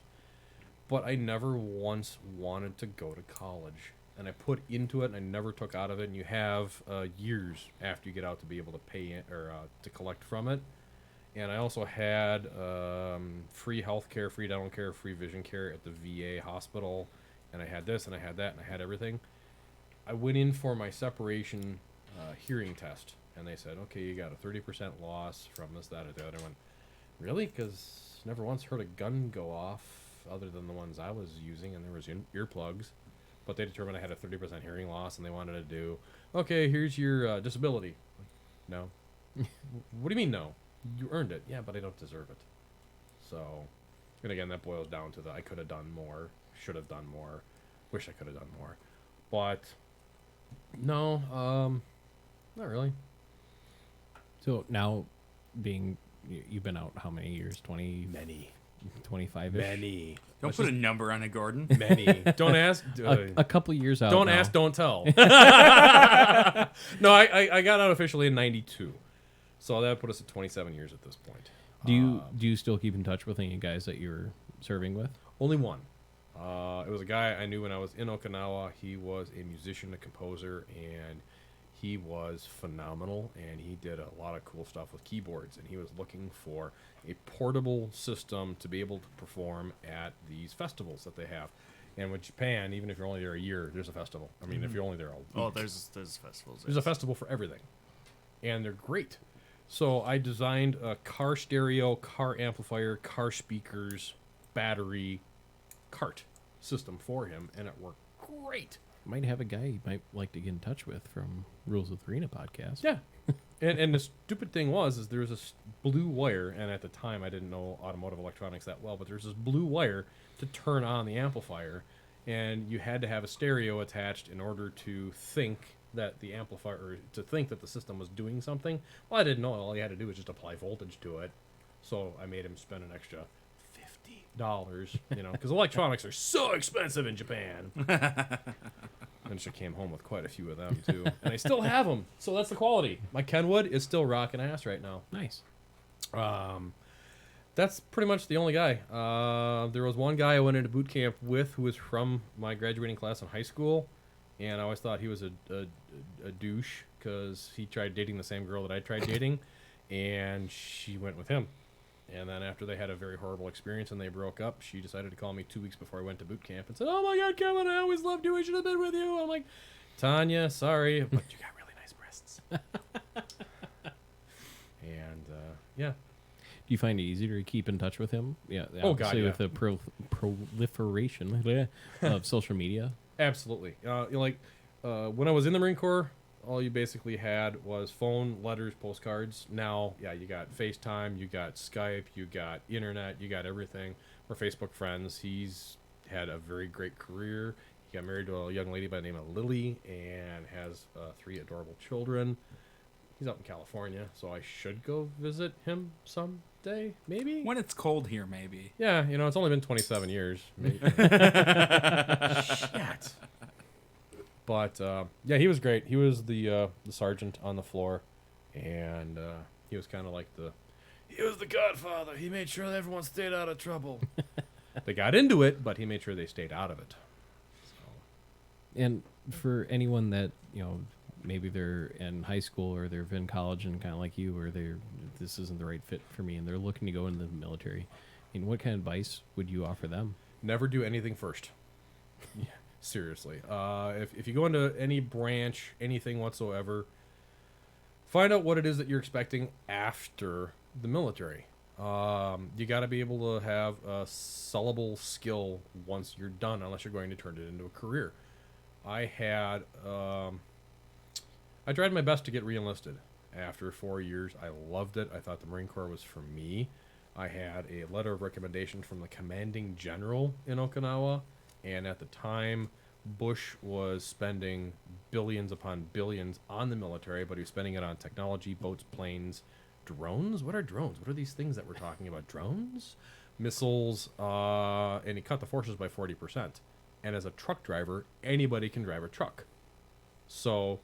[SPEAKER 3] But I never once wanted to go to college, and I put into it, and I never took out of it, and you have years after you get out to be able to pay it, or to collect from it. And I also had free health care, free dental care, free vision care at the VA hospital. And I had this, and I had that, and I had everything. I went in for my separation hearing test. And they said, okay, you got a 30% loss from this, that, or the other. I went, really? Because never once heard a gun go off other than the ones I was using. And there was earplugs. But they determined I had a 30% hearing loss. And they wanted to do, okay, here's your disability. No. What do you mean no? You earned it. Yeah, but I don't deserve it. So, and again, that boils down to the I could have done more, should have done more, wish I could have done more. But, no, not really.
[SPEAKER 1] So now, you've been out how many years? 20?
[SPEAKER 3] Many.
[SPEAKER 1] 25-ish?
[SPEAKER 3] Many.
[SPEAKER 5] Don't put a number on it, Gordon.
[SPEAKER 3] Many. Don't ask.
[SPEAKER 1] A couple years out
[SPEAKER 3] Don't
[SPEAKER 1] now.
[SPEAKER 3] ask, don't tell. No, I got out officially in 92. So that put us at 27 years at this point.
[SPEAKER 1] Do you still keep in touch with any guys that you were serving with?
[SPEAKER 3] Only one. It was a guy I knew when I was in Okinawa. He was a musician, a composer, and he was phenomenal. And he did a lot of cool stuff with keyboards. And he was looking for a portable system to be able to perform at these festivals that they have. And with Japan, even if you're only there a year, there's a festival. I mean, if you're only there a week,
[SPEAKER 2] Oh, there's festivals.
[SPEAKER 3] there's a festival for everything. And they're great. So I designed a car stereo, car amplifier, car speakers, battery, cart system for him, and it worked great.
[SPEAKER 1] Might have a guy you might like to get in touch with from Rules of Arena podcast.
[SPEAKER 3] Yeah. and the stupid thing is there's this blue wire, and at the time I didn't know automotive electronics that well, but there's this blue wire to turn on the amplifier, and you had to have a stereo attached in order to think that the amplifier, or to think that the system was doing something. Well, I didn't know. All you had to do was just apply voltage to it. So I made him spend an extra $50, because electronics are so expensive in Japan. And she came home with quite a few of them, too. And I still have them. So that's the quality. My Kenwood is still rocking ass right now.
[SPEAKER 1] Nice.
[SPEAKER 3] That's pretty much the only guy. There was one guy I went into boot camp with who was from my graduating class in high school. And I always thought he was a douche because he tried dating the same girl that I tried dating, and she went with him. And then after they had a very horrible experience and they broke up, she decided to call me 2 weeks before I went to boot camp and said, "Oh my God, Kevin, I always loved you. I should have been with you." I'm like, "Tanya, sorry, but you got really nice breasts." And yeah.
[SPEAKER 1] Do you find it easier to keep in touch with him? Yeah.
[SPEAKER 3] Oh, God,
[SPEAKER 1] obviously
[SPEAKER 3] yeah.
[SPEAKER 1] with the proliferation of social media.
[SPEAKER 3] Absolutely. When I was in the Marine Corps, all you basically had was phone, letters, postcards. Now, yeah, you got FaceTime, you got Skype, you got internet, you got everything. We're Facebook friends. He's had a very great career. He got married to a young lady by the name of Lily and has 3 adorable children. He's out in California, so I should go visit him someday, maybe?
[SPEAKER 5] When it's cold here, maybe.
[SPEAKER 3] Yeah, it's only been 27 years. Maybe. Shit. But, yeah, he was great. He was the sergeant on the floor, and he was kind of like he was the godfather. He made sure that everyone stayed out of trouble. They got into it, but he made sure they stayed out of it. So,
[SPEAKER 1] And for anyone that, maybe they're in high school or they're in college and kind of like you, or this isn't the right fit for me and they're looking to go into the military, what kind of advice would you offer them?
[SPEAKER 3] Never do anything first. Yeah, seriously. If you go into any branch, anything whatsoever, find out what it is that you're expecting after the military. You got to be able to have a sellable skill once you're done, unless you're going to turn it into a career. I tried my best to get re-enlisted after 4 years. I loved it. I thought the Marine Corps was for me. I had a letter of recommendation from the commanding general in Okinawa, and at the time, Bush was spending billions upon billions on the military, but he was spending it on technology, boats, planes, drones. What are drones? What are these things that we're talking about? Drones? Missiles, and he cut the forces by 40%. And as a truck driver, anybody can drive a truck. So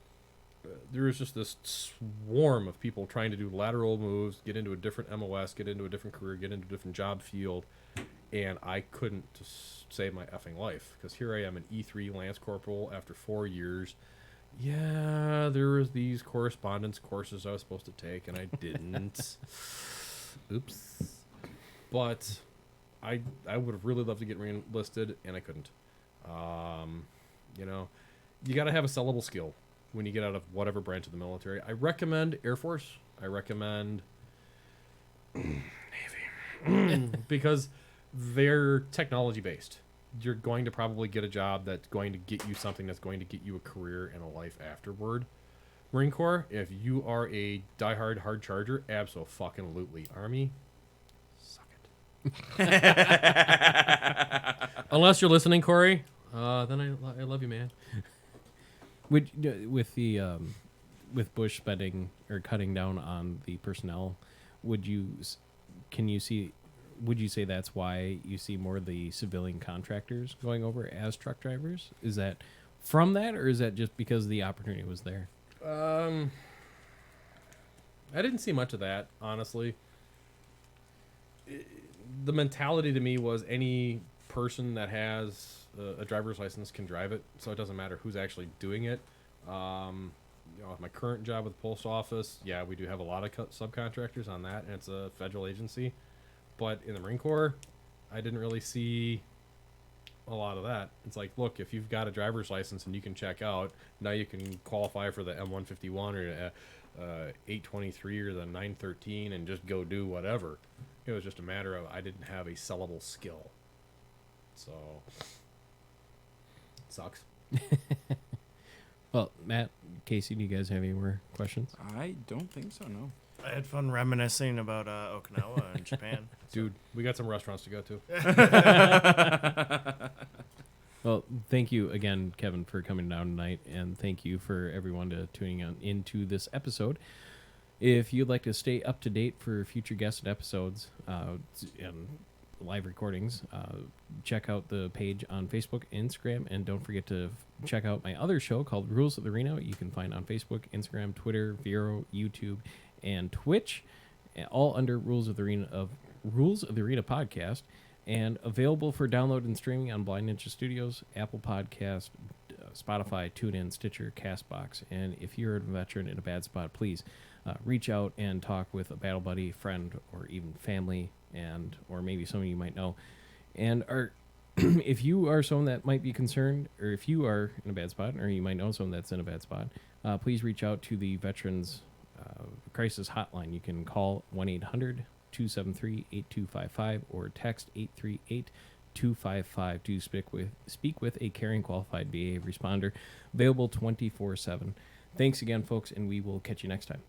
[SPEAKER 3] there was just this swarm of people trying to do lateral moves, get into a different MOS, get into a different career, get into a different job field, and I couldn't just save my effing life, because here I am, an E3 Lance Corporal after 4 years. Yeah, there was these correspondence courses I was supposed to take, and I didn't. Oops. But I would have really loved to get re-enlisted, and I couldn't. You got to have a sellable skill when you get out of whatever branch of the military. I recommend Air Force. I recommend Navy. Because they're technology based. You're going to probably get a job that's going to get you something that's going to get you a career and a life afterward. Marine Corps, if you are a diehard hard charger, abso-fucking-lutely. Army, suck it. Unless you're listening, Corey, then I love you, man.
[SPEAKER 1] With Bush spending or cutting down on the personnel, would you say that's why you see more of the civilian contractors going over as truck drivers? Is that from that, or is that just because the opportunity was there?
[SPEAKER 3] I didn't see much of that, honestly. The mentality to me was any person that has a driver's license can drive it, so it doesn't matter who's actually doing it. My current job with the post office, yeah, we do have a lot of subcontractors on that, and it's a federal agency. But in the Marine Corps, I didn't really see a lot of that. It's like, look, if you've got a driver's license and you can check out, now you can qualify for the M151 or 823 or the 913 and just go do whatever. It was just a matter of I didn't have a sellable skill. So, it sucks.
[SPEAKER 1] Well, Matt, Casey, do you guys have any more questions?
[SPEAKER 4] I don't think so, no.
[SPEAKER 2] I had fun reminiscing about Okinawa and Japan.
[SPEAKER 3] Dude, we got some restaurants to go to.
[SPEAKER 1] Well, thank you again, Kevin, for coming down tonight, and thank you for everyone to tuning into this episode. If you'd like to stay up to date for future guest episodes and live recordings, check out the page on Facebook, Instagram, and don't forget to check out my other show called Rules of the Arena. You can find on Facebook, Instagram, Twitter, Vero, YouTube, and Twitch, all under Rules of the Arena podcast, and available for download and streaming on Blind Ninja Studios, Apple Podcast, Spotify, TuneIn, Stitcher, CastBox. And if you're a veteran in a bad spot, please reach out and talk with a battle buddy, friend, or even family, or maybe someone you might know. And if you are someone that might be concerned, or if you are in a bad spot, or you might know someone that's in a bad spot, please reach out to the Veterans Crisis Hotline. You can call 1-800-273-8255 or text 838-255 to speak with a caring, qualified VA responder, available 24/7. Thanks again, folks, and we will catch you next time.